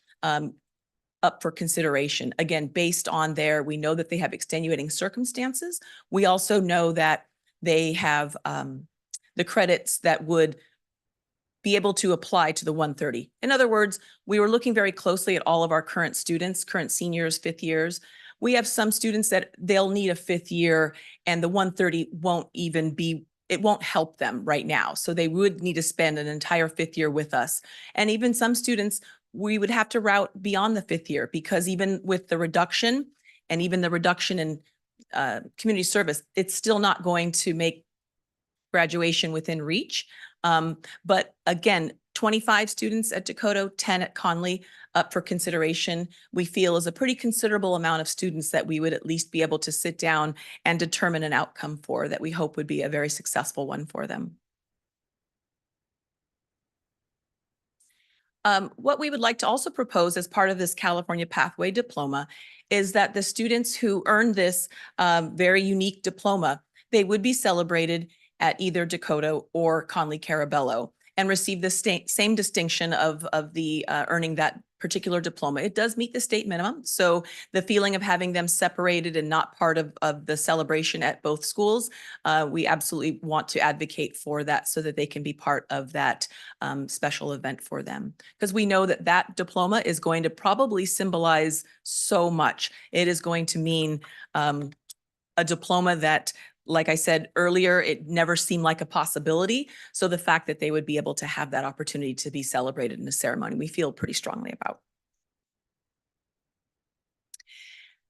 up for consideration. Again, based on we know that they have extenuating circumstances. We also know that they have the credits that would be able to apply to the 130. In other words, we were looking very closely at all of our current students, current seniors, 5th years. We have some students that they'll need a 5th year and the 130 it won't help them right now. So they would need to spend an entire 5th year with us. And even some students, we would have to route beyond the 5th year because even with the reduction and even the reduction in community service, it's still not going to make graduation within reach. But again, 25 students at Dakota, 10 at Conley up for consideration, we feel is a pretty considerable amount of students that we would at least be able to sit down and determine an outcome for that we hope would be a very successful one for them. What we would like to also propose as part of this California Pathway Diploma is that the students who earn this very unique diploma, they would be celebrated at either Dakota or Conley Carabello and receive the same distinction of the earning that particular diploma. It does meet the state minimum. So the feeling of having them separated and not part of the celebration at both schools, we absolutely want to advocate for that so that they can be part of that special event for them. Because we know that that diploma is going to probably symbolize so much. It is going to mean a diploma that, like I said earlier, it never seemed like a possibility. So the fact that they would be able to have that opportunity to be celebrated in a ceremony, we feel pretty strongly about.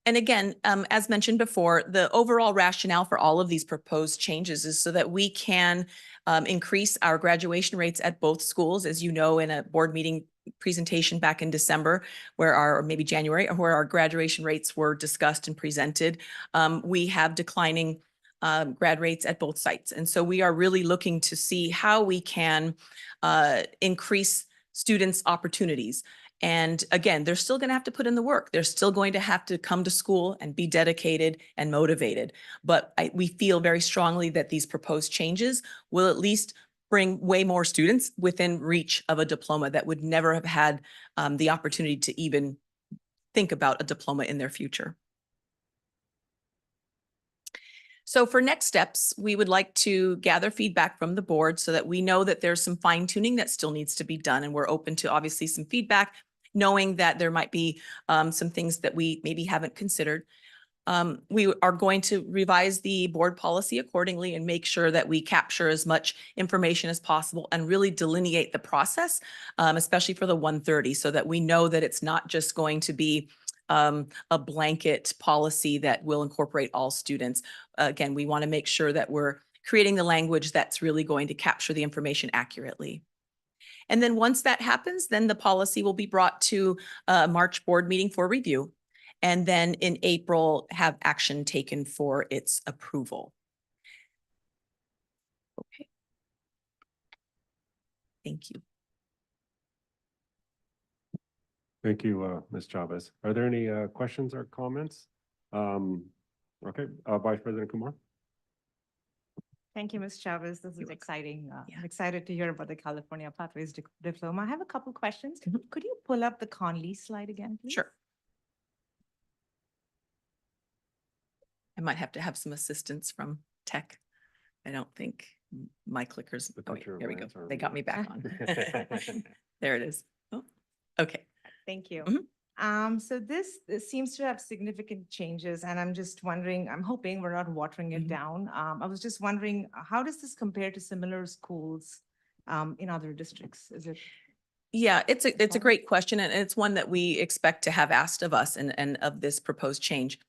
And again, as mentioned before, the overall rationale for all of these proposed changes is so that we can increase our graduation rates at both schools. As you know, in a board meeting presentation back in December, or maybe January, where our graduation rates were discussed and presented, we have declining grad rates at both sites. And so we are really looking to see how we can increase students' opportunities. And again, they're still going to have to put in the work. They're still going to have to come to school and be dedicated and motivated. But we feel very strongly that these proposed changes will at least bring way more students within reach of a diploma that would never have had the opportunity to even think about a diploma in their future. So for next steps, we would like to gather feedback from the board so that we know that there's some fine tuning that still needs to be done. And we're open to obviously some feedback, knowing that there might be some things that we maybe haven't considered. We are going to revise the board policy accordingly and make sure that we capture as much information as possible and really delineate the process, especially for the 130, so that we know that it's not just going to be a blanket policy that will incorporate all students. Again, we want to make sure that we're creating the language that's really going to capture the information accurately. And then once that happens, then the policy will be brought to a March board meeting for review. And then in April, have action taken for its approval. Okay. Thank you. Thank you, Ms. Chavez. Are there any questions or comments? Okay, Vice President Kumar. Thank you, Ms. Chavez. This is exciting. I'm excited to hear about the California Pathways Diploma. I have a couple questions. Could you pull up the Conley slide again, please? Sure. I might have to have some assistance from tech. I don't think my clickers. Oh, wait, there we go. They got me back on. There it is. Oh, okay. Thank you. So this seems to have significant changes, and I'm just wondering, I'm hoping we're not watering it down. I was just wondering, how does this compare to similar schools in other districts? Is it? Yeah, it's a great question, and it's one that we expect to have asked of us and of this proposed change.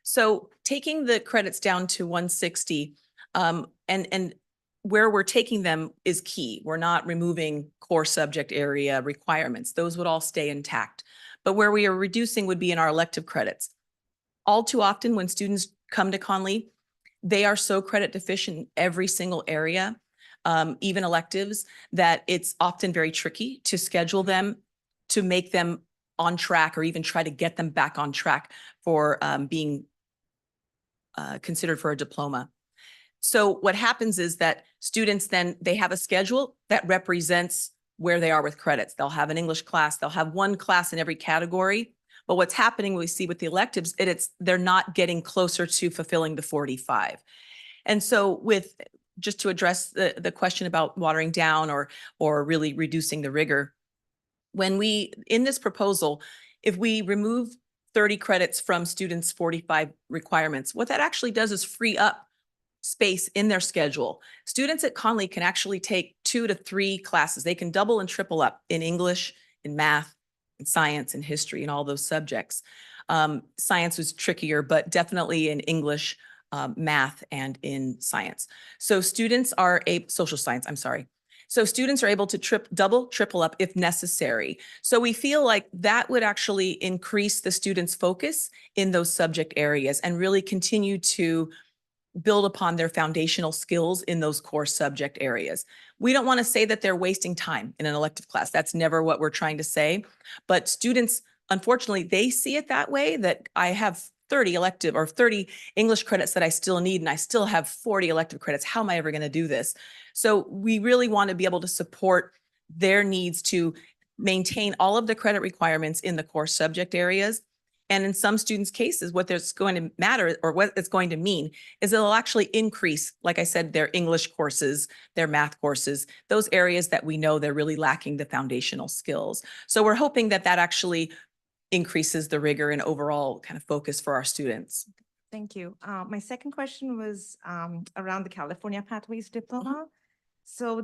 So taking the credits down to 160, and where we're taking them is key. We're not removing core subject area requirements. Those would all stay intact. But where we are reducing would be in our elective credits. All too often when students come to Conley, they are so credit deficient in every single area, even electives, that it's often very tricky to schedule them, to make them on track, or even try to get them back on track for being considered for a diploma. So what happens is that students then, they have a schedule that represents where they are with credits. They'll have an English class, they'll have one class in every category. But what's happening, we see with the electives, they're not getting closer to fulfilling the 45. And so just to address the question about watering down or really reducing the rigor, in this proposal, if we remove 30 credits from students' 45 requirements, what that actually does is free up space in their schedule. Students at Conley can actually take 2 to 3 classes. They can double and triple up in English, in math, in science, and history, and all those subjects. Science was trickier, but definitely in English, math, and in science. So students are social science, I'm sorry. So students are able to double, triple up if necessary. So we feel like that would actually increase the students' focus in those subject areas and really continue to build upon their foundational skills in those core subject areas. We don't want to say that they're wasting time in an elective class. That's never what we're trying to say. But students, unfortunately, they see it that way, that I have 30 elective or 30 English credits that I still need, and I still have 40 elective credits. How am I ever going to do this? So we really want to be able to support their needs to maintain all of the credit requirements in the core subject areas. And in some students' cases, what there's going to matter, or what it's going to mean, is it'll actually increase, like I said, their English courses, their math courses, those areas that we know they're really lacking the foundational skills. So we're hoping that that actually increases the rigor and overall kind of focus for our students. Thank you. My second question was around the California Pathways Diploma. So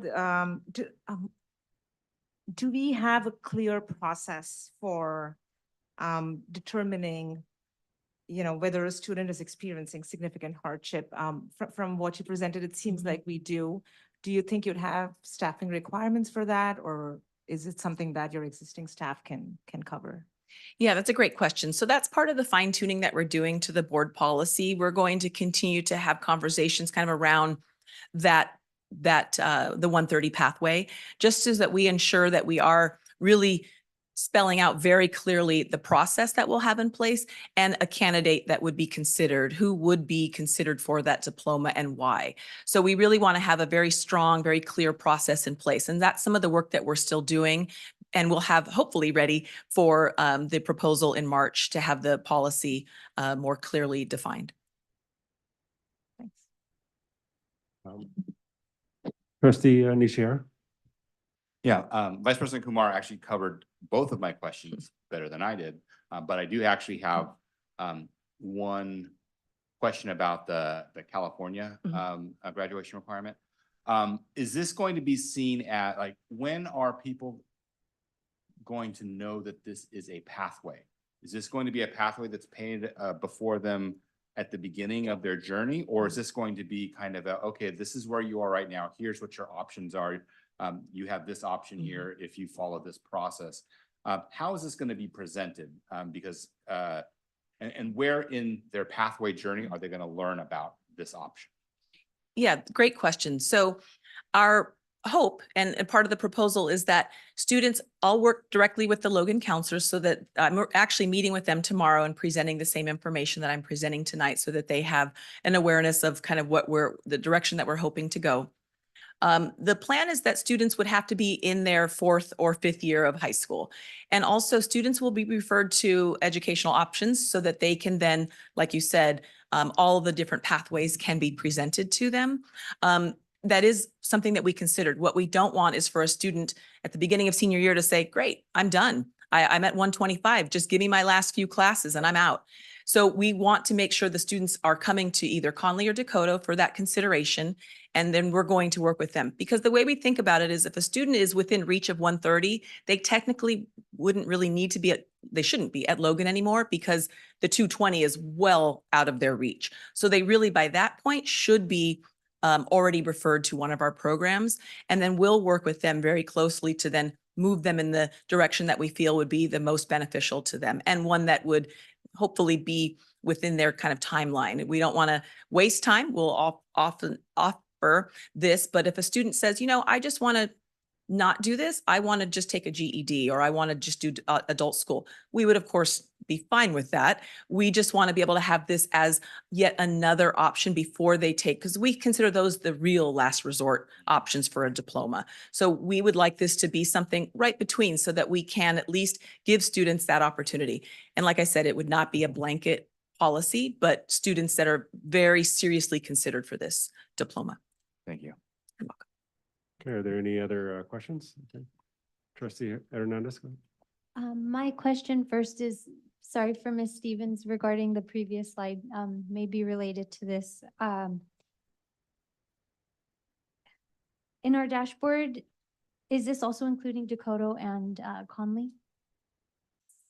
do we have a clear process for determining, whether a student is experiencing significant hardship? From what you presented, it seems like we do. Do you think you'd have staffing requirements for that, or is it something that your existing staff can cover? Yeah, that's a great question. So that's part of the fine tuning that we're doing to the board policy. We're going to continue to have conversations kind of around the 130 pathway, just so that we ensure that we are really spelling out very clearly the process that we'll have in place and a candidate that would be considered, who would be considered for that diploma and why. So we really want to have a very strong, very clear process in place. And that's some of the work that we're still doing. And we'll have hopefully ready for the proposal in March to have the policy more clearly defined. Trustee Nishiyara? Yeah, Vice President Kumar actually covered both of my questions better than I did, but I do actually have one question about the California graduation requirement. Is this going to be seen at, like, when are people going to know that this is a pathway? Is this going to be a pathway that's painted before them at the beginning of their journey? Or is this going to be kind of a, okay, this is where you are right now, here's what your options are. You have this option here if you follow this process. How is this going to be presented? Because and where in their pathway journey are they going to learn about this option? Yeah, great question. So our hope and part of the proposal is that students all work directly with the Logan counselors, so that I'm actually meeting with them tomorrow and presenting the same information that I'm presenting tonight, so that they have an awareness of kind of the direction that we're hoping to go. The plan is that students would have to be in their 4th or 5th year of high school. And also students will be referred to educational options so that they can then, like you said, all the different pathways can be presented to them. That is something that we considered. What we don't want is for a student at the beginning of senior year to say, great, I'm done. I'm at 125, just give me my last few classes and I'm out. So we want to make sure the students are coming to either Conley or Dakota for that consideration. And then we're going to work with them, because the way we think about it is if a student is within reach of 130, they technically wouldn't really need to be they shouldn't be at Logan anymore, because the 220 is well out of their reach. So they really, by that point, should be already referred to one of our programs. And then we'll work with them very closely to then move them in the direction that we feel would be the most beneficial to them, and one that would hopefully be within their kind of timeline. We don't want to waste time. We'll often offer this, but if a student says, you know, I just want to not do this, I want to just take a GED, or I want to just do adult school, we would of course be fine with that. We just want to be able to have this as yet another option before they take, because we consider those the real last resort options for a diploma. So we would like this to be something right between, so that we can at least give students that opportunity. And like I said, it would not be a blanket policy, but students that are very seriously considered for this diploma. Thank you. You're welcome. Okay, are there any other questions? Okay. Trustee Hernandez? Go ahead. My question first is, sorry for Ms. Stevens, regarding the previous slide, may be related to this. In our dashboard, is this also including Dakota and Conley?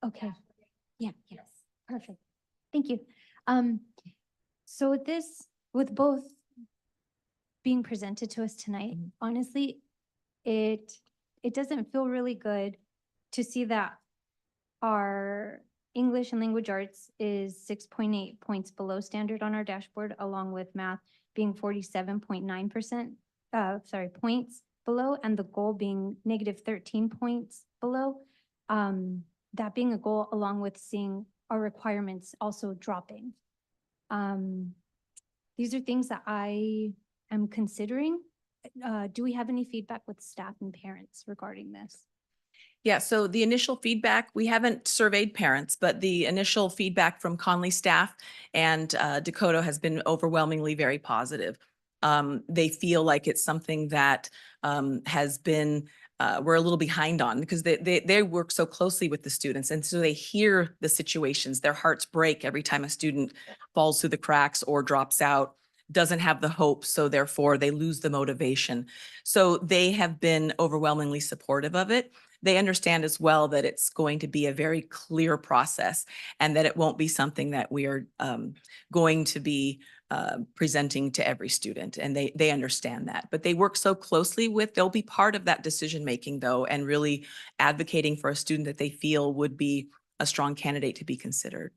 Okay, yeah, yes, perfect. Thank you. So with both being presented to us tonight, honestly, it doesn't feel really good to see that our English and language arts is 6.8 points below standard on our dashboard, along with math being 47.9%, points below, and the goal being negative 13 points below. That being a goal, along with seeing our requirements also dropping. These are things that I am considering. Do we have any feedback with staff and parents regarding this? Yeah, so the initial feedback, we haven't surveyed parents, but the initial feedback from Conley staff and Dakota has been overwhelmingly very positive. They feel like it's something that has been, we're a little behind on, because they work so closely with the students. And so they hear the situations, their hearts break every time a student falls through the cracks or drops out, doesn't have the hope, so therefore they lose the motivation. So they have been overwhelmingly supportive of it. They understand as well that it's going to be a very clear process, and that it won't be something that we are going to be presenting to every student, and they understand that. But they work so closely they'll be part of that decision-making though, and really advocating for a student that they feel would be a strong candidate to be considered.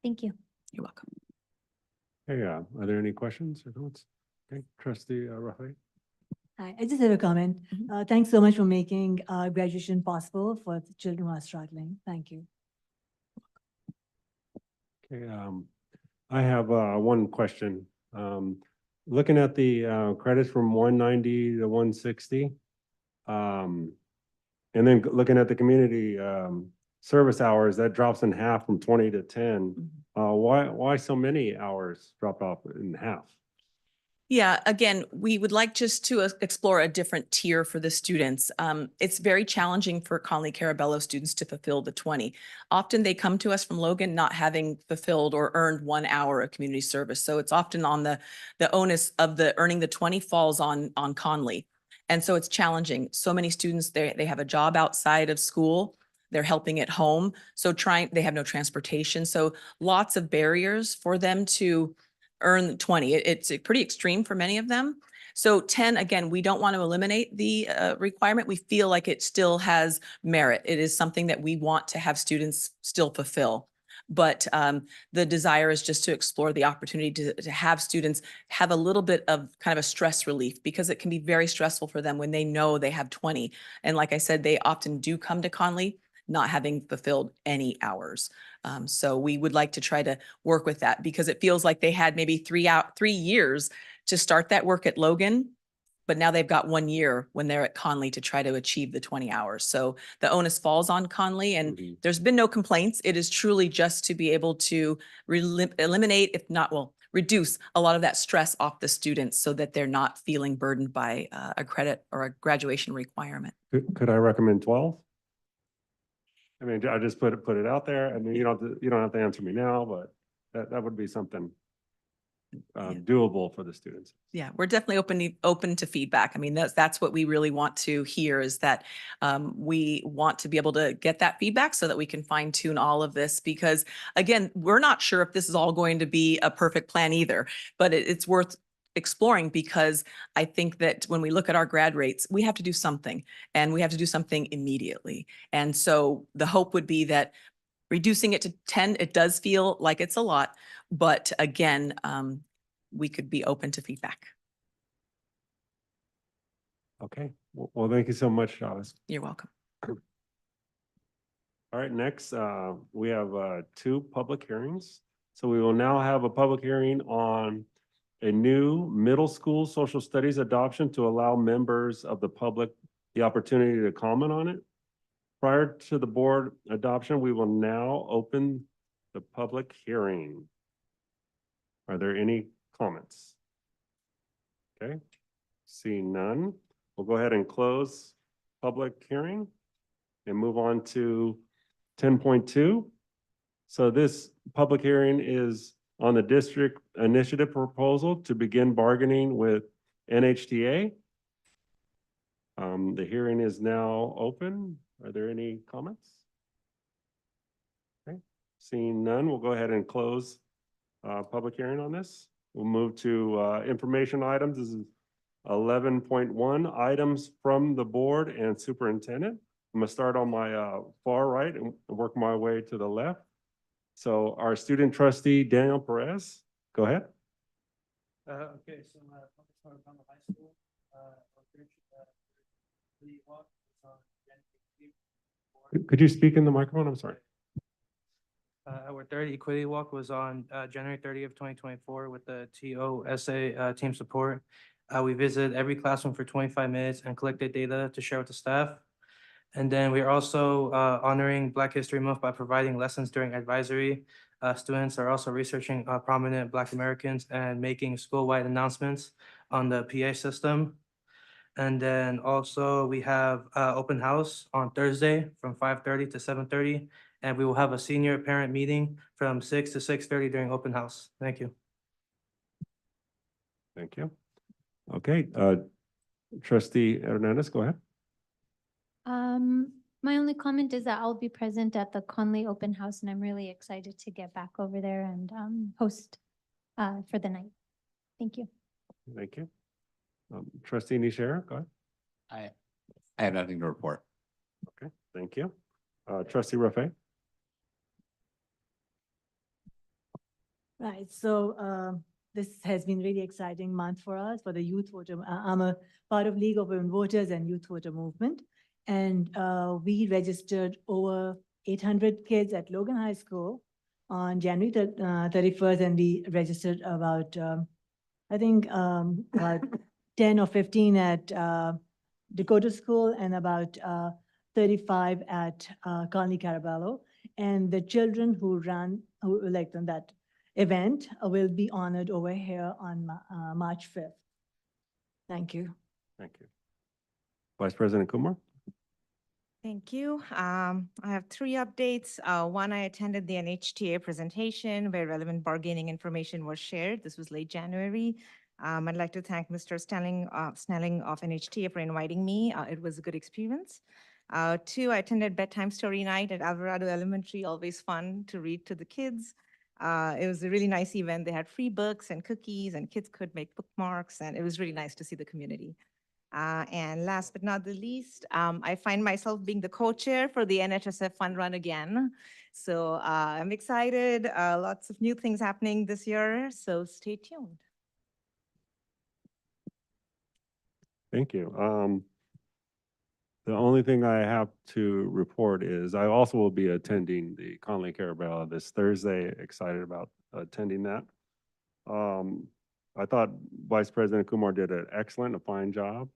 Thank you. You're welcome. Hey, are there any questions or comments? Okay, Trustee Rafael? Hi, I just had a comment. Thanks so much for making graduation possible for the children who are struggling. Thank you. Okay, I have one question. Looking at the credits from 190 to 160. And then looking at the community service hours, that drops in half from 20 to 10. Why so many hours dropped off in half? Yeah, again, we would like just to explore a different tier for the students. It's very challenging for Conley Carabello students to fulfill the 20. Often they come to us from Logan not having fulfilled or earned 1 hour of community service. So it's often on the onus of the earning the 20 falls on Conley. And so it's challenging. So many students, they have a job outside of school. They're helping at home. So they have no transportation. So lots of barriers for them to earn 20. It's pretty extreme for many of them. So 10, again, we don't want to eliminate the requirement. We feel like it still has merit. It is something that we want to have students still fulfill. But the desire is just to explore the opportunity to have students have a little bit of kind of a stress relief, because it can be very stressful for them when they know they have 20. And like I said, they often do come to Conley not having fulfilled any hours. So we would like to try to work with that, because it feels like they had maybe 3 years to start that work at Logan, but now they've got 1 year when they're at Conley to try to achieve the 20 hours. So the onus falls on Conley, and there's been no complaints. It is truly just to be able to eliminate, if not, well, reduce a lot of that stress off the students so that they're not feeling burdened by a credit or a graduation requirement. Could I recommend 12? I mean, I just put it out there. I mean, you don't have to answer me now, but that would be something doable for the students. Yeah, we're definitely open to feedback. I mean, that's what we really want to hear, is that we want to be able to get that feedback so that we can fine tune all of this, because again, we're not sure if this is all going to be a perfect plan either, but it's worth exploring, because I think that when we look at our grad rates, we have to do something, and we have to do something immediately. And so the hope would be that reducing it to 10, it does feel like it's a lot, but again, we could be open to feedback. Okay, well, thank you so much, Chavez. You're welcome. All right, next, we have 2 public hearings. So we will now have a public hearing on a new middle school social studies adoption to allow members of the public the opportunity to comment on it. Prior to the board adoption, we will now open the public hearing. Are there any comments? Okay, seeing none, we'll go ahead and close public hearing and move on to 10.2. So this public hearing is on the district initiative proposal to begin bargaining with NHTA. The hearing is now open. Are there any comments? Okay, seeing none, we'll go ahead and close public hearing on this. We'll move to information items. This is 11.1, items from the board and superintendent. I'm gonna start on my far right and work my way to the left. So our student trustee, Daniel Perez, go ahead. Okay, so from the high school, Could you speak in the microphone? I'm sorry. our third equity walk was on January 30th, 2024 with the TOSA team support. We visited every classroom for 25 minutes and collected data to share with the staff. And then we are also honoring Black History Month by providing lessons during advisory. Students are also researching prominent Black Americans and making school-wide announcements on the PA system. And then also we have open house on Thursday from 5:30 to 7:30. And we will have a senior parent meeting from 6 to 6:30 during open house. Thank you. Thank you. Okay, trustee Hernandez, go ahead. My only comment is that I'll be present at the Conley Open House, and I'm really excited to get back over there and host for the night. Thank you. Thank you. Trustee Nishera, go ahead. I have nothing to report. Okay, thank you. Trustee Rafe. Right, so This has been really exciting month for us, for the youth voter. I'm a part of League of Women Voters and Youth Voter Movement. And we registered over 800 kids at Logan High School on January 31st, and we registered about, I think, about 10 or 15 at Dakota School and about 35 at Conley Carabello. And the children who elect on that event will be honored over here on March 5th. Thank you. Thank you. Vice President Kumar? Thank you. I have three updates. One, I attended the NHTA presentation where relevant bargaining information was shared. This was late January. I'd like to thank Mr. Snelling of NHTA for inviting me. It was a good experience. Two, I attended bedtime story night at Alvarado Elementary, always fun to read to the kids. It was a really nice event. They had free books and cookies and kids could make bookmarks, and it was really nice to see the community. And last but not the least, I find myself being the co-chair for the NHSF Fund Run again. So I'm excited, lots of new things happening this year, so stay tuned. Thank you. The only thing I have to report is I also will be attending the Conley Carabello this Thursday. Excited about attending that. I thought Vice President Kumar did an excellent, a fine job.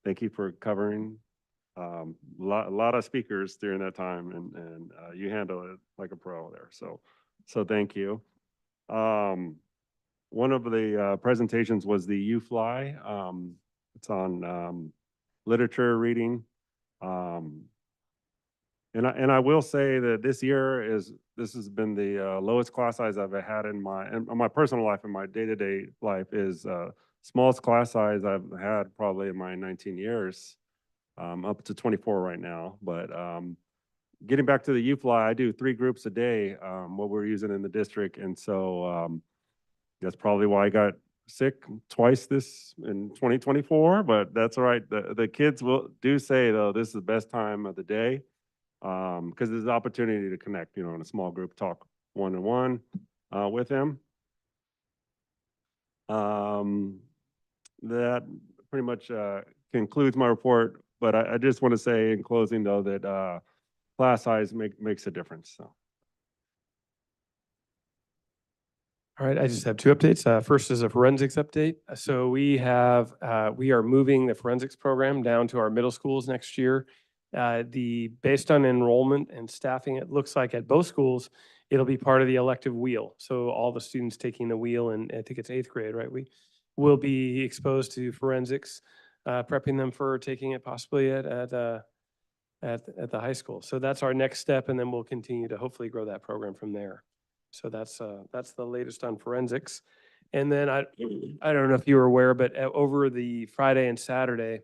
Thank you for covering a lot of speakers during that time, and you handle it like a pro there. So thank you. One of the presentations was the UFly. It's on literature reading. And I will say that this has been the lowest class size I've had in my personal life, in my day-to-day life, is smallest class size I've had probably in my 19 years, up to 24 right now. But getting back to the UFly, I do 3 groups a day, what we're using in the district. And so that's probably why I got sick twice in 2024, but that's all right. The kids do say, though, this is the best time of the day, because there's an opportunity to connect, in a small group, talk one-on-one with them. That pretty much concludes my report, but I just want to say in closing, though, that class size makes a difference. So. All right, I just have 2 updates. First is a forensics update. So we are moving the forensics program down to our middle schools next year. Based on enrollment and staffing, it looks like at both schools, it'll be part of the elective wheel. So all the students taking the wheel, and I think it's 8th grade, right? We will be exposed to forensics, prepping them for taking it possibly at the high school. So that's our next step, and then we'll continue to hopefully grow that program from there. So that's the latest on forensics. And then I don't know if you were aware, but over the Friday and Saturday,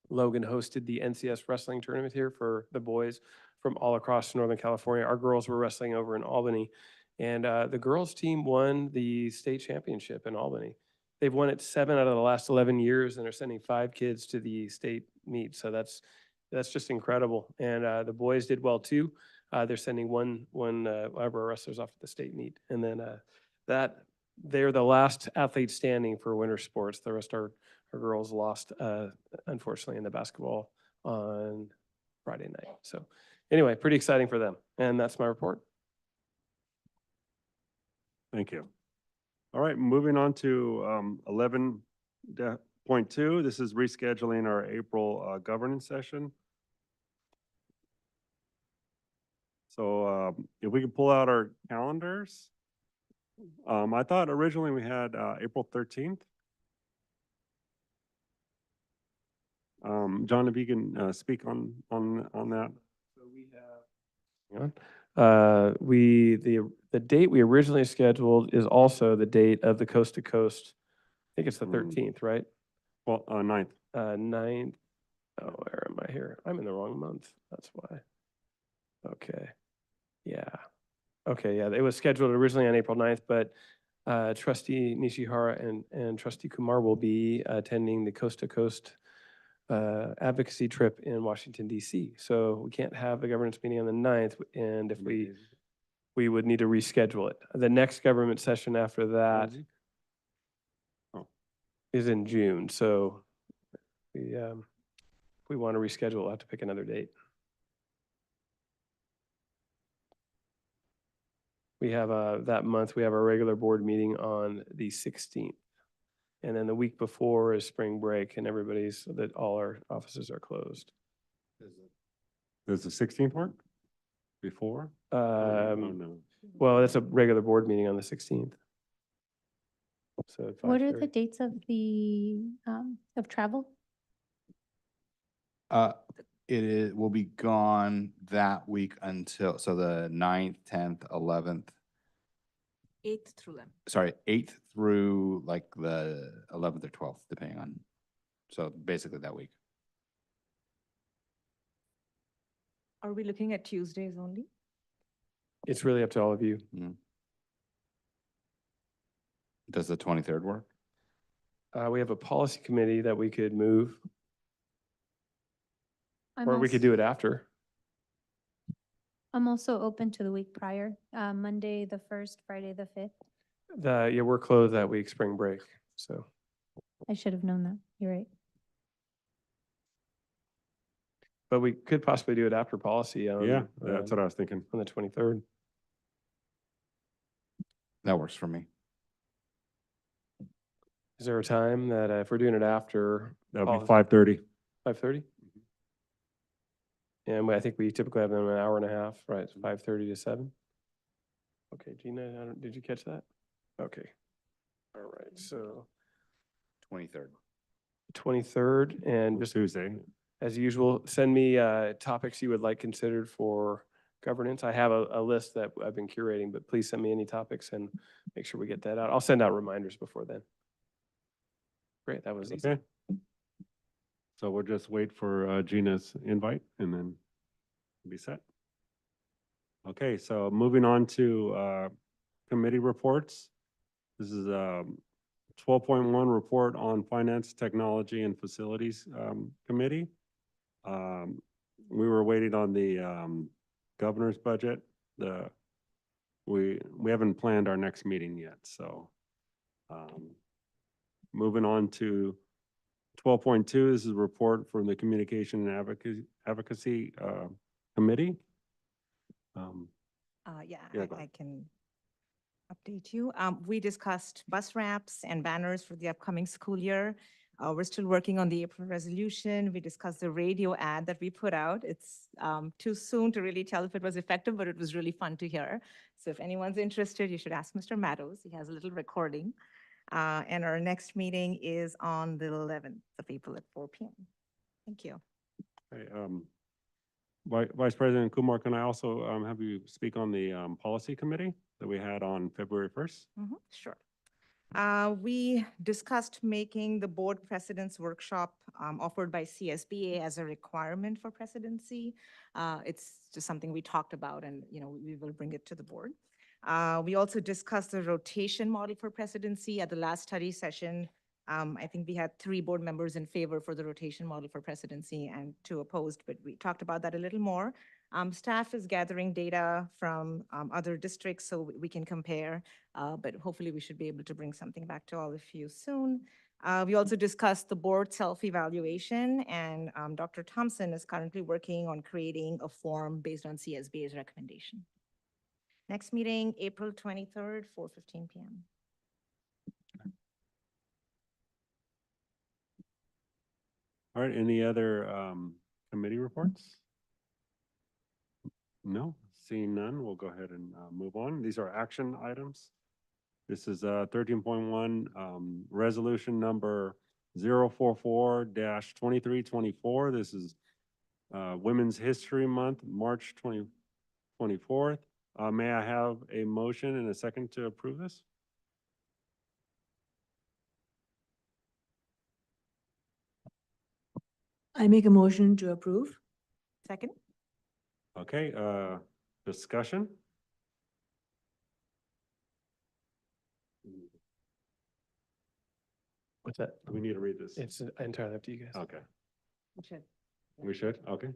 Logan hosted the NCS wrestling tournament here for the boys from all across Northern California. Our girls were wrestling over in Albany, and the girls team won the state championship in Albany. They've won it 7 out of the last 11 years, and they're sending 5 kids to the state meet. So that's just incredible. And the boys did well too. They're sending one of our wrestlers off to the state meet. And then they're the last athlete standing for winter sports. The rest our girls lost, unfortunately, in the basketball on Friday night. So anyway, pretty exciting for them. And that's my report. Thank you. All right, moving on to 11.2. This is rescheduling our April governance session. So if we can pull out our calendars. I thought originally we had April 13th. John, if you can speak on that. So we have, the date we originally scheduled is also the date of the Coast to Coast. I think it's the 13th, right? Well, 9th. 9th. Oh, where am I here? I'm in the wrong month. That's why. Okay. Yeah. Okay, yeah, it was scheduled originally on April 9th, but Trustee Nishihara and Trustee Kumar will be attending the Coast to Coast advocacy trip in Washington, D.C. So we can't have the governance meeting on the 9th, and if we would need to reschedule it. The next government session after that is in June, so if we want to reschedule, we'll have to pick another date. We have, that month, we have our regular board meeting on the 16th. And then the week before is spring break and that all our offices are closed. Does the 16th work? Before? No. Well, that's a regular board meeting on the 16th. So at What are the 5:30. dates of travel? It will be gone that week until, so the 9th, 10th, 11th, 8th through them. sorry, 8th through like the 11th or 12th, depending on, so basically that week. Are we looking at Tuesdays only? It's really up to all of you. Does the 23rd work? We have a policy committee that we could move, I'm or we could do it after. I'm also open to the week prior, Monday, the 1st, Friday, the 5th. Yeah, we're closed that week, spring break, so. I should have known that. You're right. But we could possibly do it after policy on. Yeah, that's what I was thinking. On the 23rd. That works for me. Is there a time that if we're doing it after? That'll be 5:30. 5:30? And I think we typically have them an hour and a half, right? 5:30 to 7? Okay, Gina, did you catch that? Okay. All right, so 23rd. 23rd, and just Tuesday. as usual, send me topics you would like considered for governance. I have a list that I've been curating, but please send me any topics and make sure we get that out. I'll send out reminders before then. Great, that was easy. Okay. So we'll just wait for Gina's invite and then be set. Okay, so moving on to committee reports. This is 12.1 report on Finance, Technology, and Facilities Committee. We were waiting on the governor's budget. We haven't planned our next meeting yet, so moving on to 12.2, this is a report from the Communication and Advocacy Committee. Yeah, Yeah, go I can update you. We discussed bus wraps and banners for the upcoming school year. We're still working on the April resolution. We discussed the radio ad that we put out. It's too soon to really tell if it was effective, but it was really fun to hear. So if anyone's interested, you should ask Mr. Meadows. He has a little recording. And our next meeting is on the 11th of April at 4 p.m. Thank you. Okay, Vice President Kumar, can I also have you speak on the policy committee that we had on February 1st? Sure. We discussed making the board precedence workshop offered by CSBA as a requirement for presidency. It's just something we talked about and, we will bring it to the board. We also discussed the rotation model for presidency at the last study session. I think we had 3 board members in favor for the rotation model for presidency and 2 opposed, but we talked about that a little more. Staff is gathering data from other districts so we can compare, but hopefully we should be able to bring something back to all of you soon. We also discussed the board self-evaluation, and Dr. Thompson is currently working on creating a form based on CSBA's recommendation. Next meeting, April 23rd, 4:15 p.m. All right, any other committee reports? No, seeing none, we'll go ahead and move on. These are action items. This is 13.1, resolution number 044-2324. This is Women's History Month, March 24th. May I have a motion and a second to approve this? I make a motion to approve. Second? Okay, discussion? What's that? We need to read this. It's entirely up to you guys. Okay, We should. we should, okay.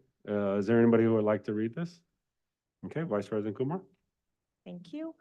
Is there anybody who would like to read this? Okay, Vice President Kumar? Thank you.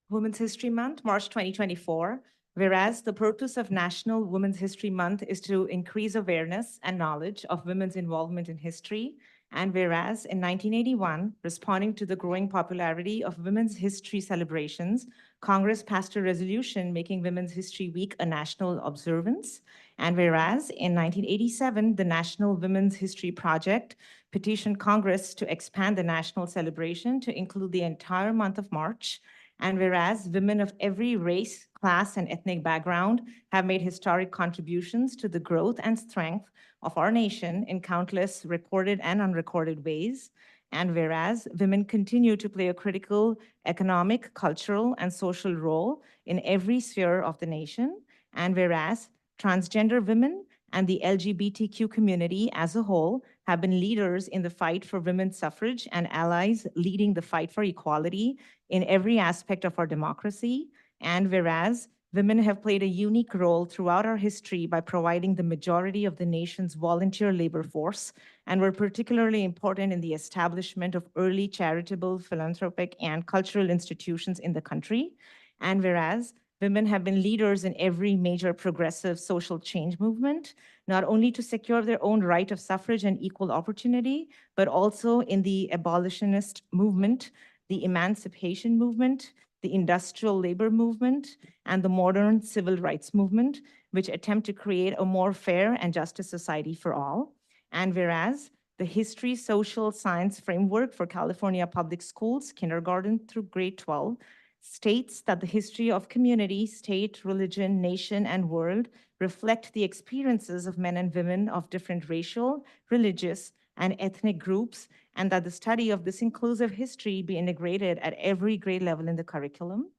Women's History Month, March 2024. Whereas the purpose of National Women's History Month is to increase awareness and knowledge of women's involvement in history. And whereas in 1981, responding to the growing popularity of women's history celebrations, Congress passed a resolution making Women's History Week a national observance. And whereas in 1987, the National Women's History Project petitioned Congress to expand the national celebration to include the entire month of March. And whereas women of every race, class, and ethnic background have made historic contributions to the growth and strength of our nation in countless recorded and unrecorded ways. And whereas women continue to play a critical economic, cultural, and social role in every sphere of the nation. And whereas transgender women and the LGBTQ community as a whole have been leaders in the fight for women's suffrage and allies leading the fight for equality in every aspect of our democracy. And whereas women have played a unique role throughout our history by providing the majority of the nation's volunteer labor force, and were particularly important in the establishment of early charitable, philanthropic, and cultural institutions in the country. And whereas women have been leaders in every major progressive social change movement, not only to secure their own right of suffrage and equal opportunity, but also in the abolitionist movement, the emancipation movement, the industrial labor movement, and the modern civil rights movement, which attempt to create a more fair and justice society for all. And whereas the History Social Science Framework for California Public Schools, kindergarten through grade 12, states that the history of community, state, religion, nation, and world reflect the experiences of men and women of different racial, religious, and ethnic groups, and that the study of this inclusive history be integrated at every grade level in the curriculum.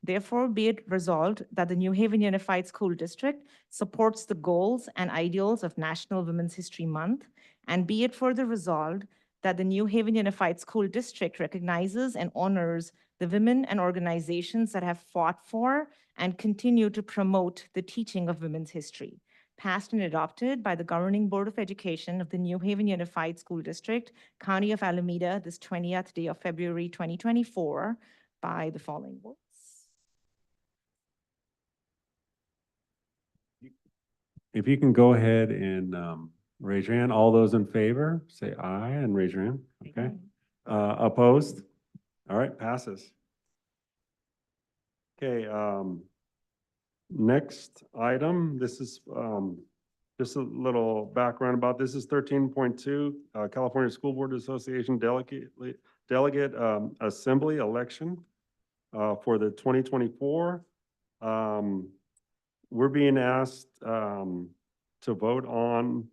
Therefore, be it resolved that the New Haven Unified School District supports the goals and ideals of National Women's History Month, and be it further resolved that the New Haven Unified School District recognizes and honors the women and organizations that have fought for and continue to promote the teaching of women's history. Passed and adopted by the Governing Board of Education of the New Haven Unified School District, County of Alameda, this 20th day of February 2024, by the following boards. If you can go ahead and raise your hand. All those in favor, say aye and raise your hand. Okay. Opposed? All right, passes. Okay, next item, this is just a little background about this is 13.2, California School Board Association Delegate Assembly election for the 2024. We're being asked to vote on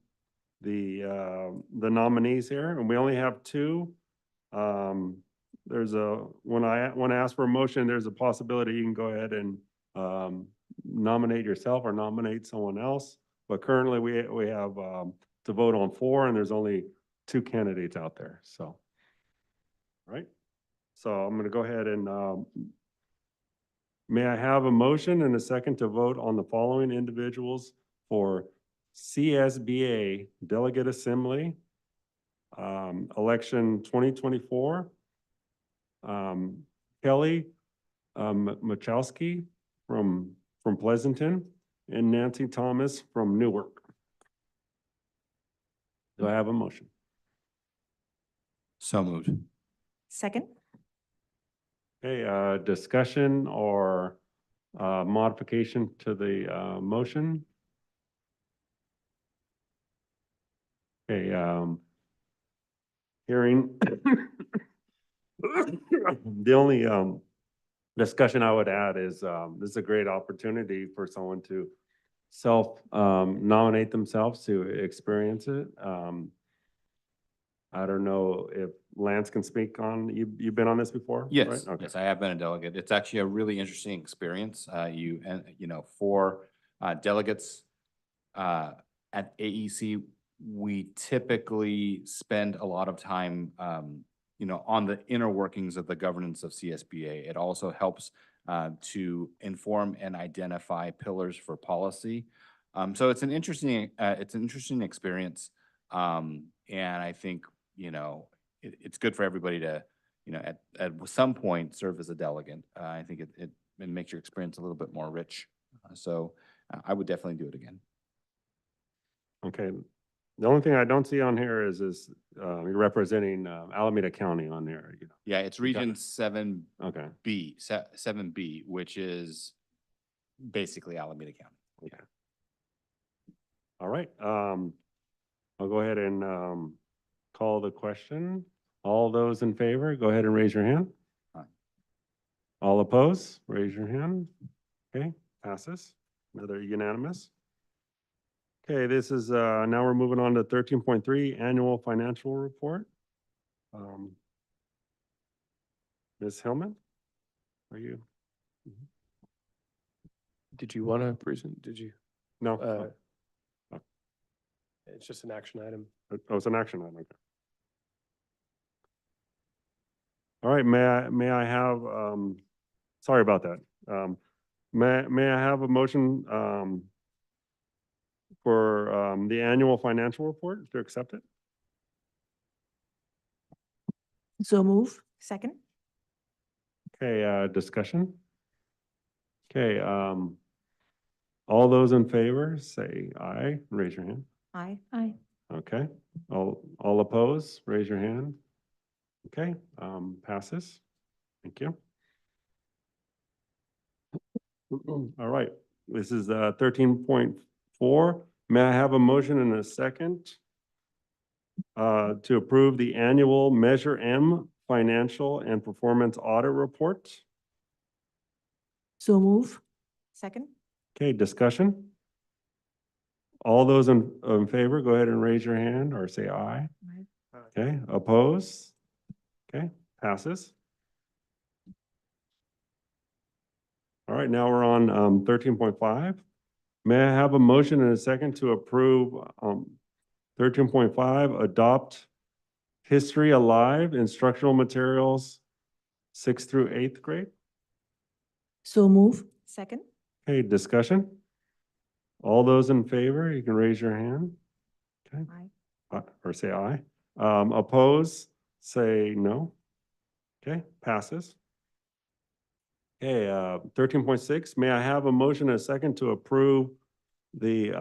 the nominees here, and we only have two. When I ask for a motion, there's a possibility you can go ahead and nominate yourself or nominate someone else. But currently we have to vote on 4, and there's only 2 candidates out there. So, right. So I'm going to go ahead and may I have a motion and a second to vote on the following individuals for CSBA Delegate Assembly, election 2024. Kelly Machowski from Pleasanton and Nancy Thomas from Newark. Do I have a motion? So moved. Second. Okay, discussion or modification to the motion? Okay, hearing. The only discussion I would add is this is a great opportunity for someone to nominate themselves to experience it. I don't know if Lance can speak on, you've been on this before? Yes, right? Okay. yes, I have been a delegate. It's actually a really interesting experience. For delegates at AEC, we typically spend a lot of time, on the inner workings of the governance of CSBA. It also helps to inform and identify pillars for policy. So it's an interesting experience, and I think it's good for everybody to at some point serve as a delegate. I think it makes your experience a little bit more rich I would definitely do it again. Okay. The only thing I don't see on here is you're representing Alameda County on there. You know. Yeah, it's You got Region it. 7B, 7B, which is basically Alameda County. Okay. All right. I'll go ahead and call the question. All those in favor, go ahead and raise your hand. Aye. All opposed, raise your hand. Okay, passes. Another unanimous. Okay, this is, now we're moving on to 13.3 Annual Financial Report. Ms. Hillman, are you? Did you want to present? Did you? No. It's just an action item. Oh, it's an action item. Okay. All right, may I have, sorry about that. May I have a motion for the annual financial report to accept it? So move. Second? Okay, discussion? Okay, all those in favor, say aye, raise your hand. Aye. Aye. Okay, all opposed, raise your hand. Okay, passes. Thank you. All right, this is 13.4. May I have a motion and a second to approve the annual Measure M financial and performance audit report? So move. Second? Okay, discussion? All those in favor, go ahead and raise your hand or say aye. Aye. Okay, oppose? Okay, passes. All right, now we're on 13.5. May I have a motion and a second to approve 13.5, adopt History Alive instructional materials 6th through 8th grade? So move. Second? Okay, discussion? All those in favor, you can raise your hand. Okay. Aye. Or say aye. Oppose, say no. Okay, passes. Okay, 13.6, may I have a motion and a second to approve the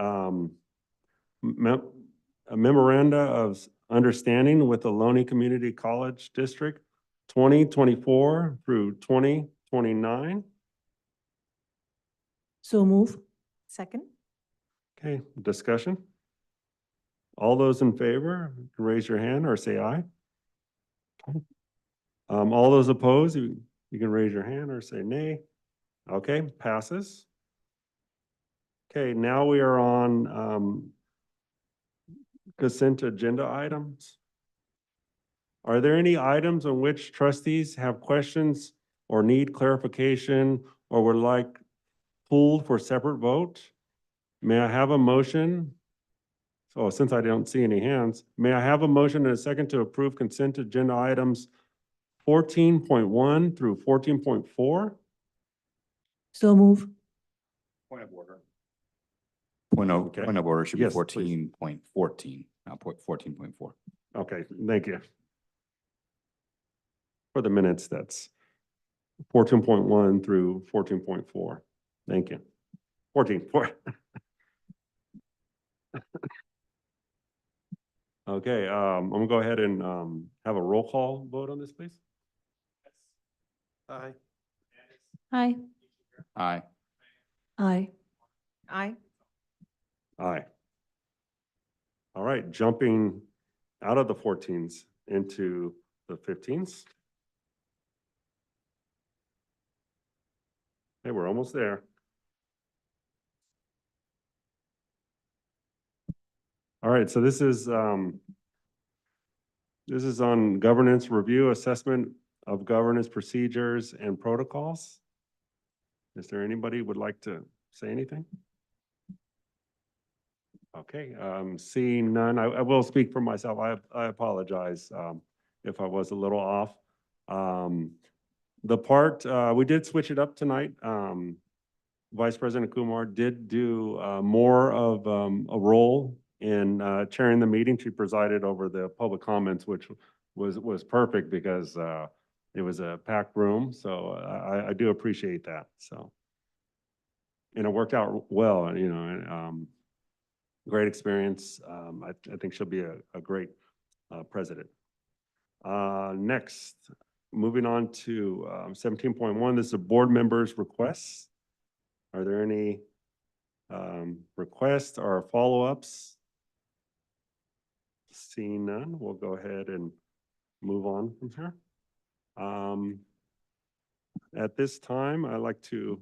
a memoranda of understanding with the Loney Community College District 2024 through 2029? So move. Second? Okay, discussion? All those in favor, raise your hand or say aye. Okay. All those opposed, you can raise your hand or say nay. Okay, passes. Okay, now we are on consent agenda items. Are there any items on which trustees have questions or need clarification or would like pulled for separate vote? May I have a motion? So since I don't see any hands, may I have a motion and a second to approve consent agenda items 14.1 through 14.4? So move. Point of order. Okay. Point of order should be Yes, please. 14.14, not 14.4. Okay, thank you. For the minutes, that's 14.1 through 14.4. Thank you. 14.4. Okay, I'm gonna go ahead and have a roll call vote on this, please. Aye. Aye. Aye. Aye. Aye. Aye. All right, jumping out of the 14s into the 15s. Hey, we're almost there. All right, so this is on governance review, assessment of governance procedures and protocols. Is there anybody who would like to say anything? Okay, seeing none, I will speak for myself. I apologize if I was a little off. The part, we did switch it up tonight. Vice President Kumar did do more of a role in chairing the meeting. She presided over the public comments, which was perfect because it was a packed room. So I do appreciate that. So, and it worked out well, and, and, great experience. I think she'll be a great, president. Next, moving on to, 17.1, this is a board members' requests. Are there any, requests or follow-ups? Seeing none, we'll go ahead and move on from here. At this time, I'd like to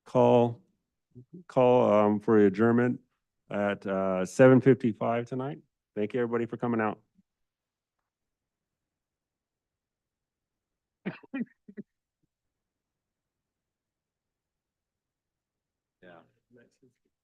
call for adjournment at 7:55 tonight. Thank you, everybody, for coming out.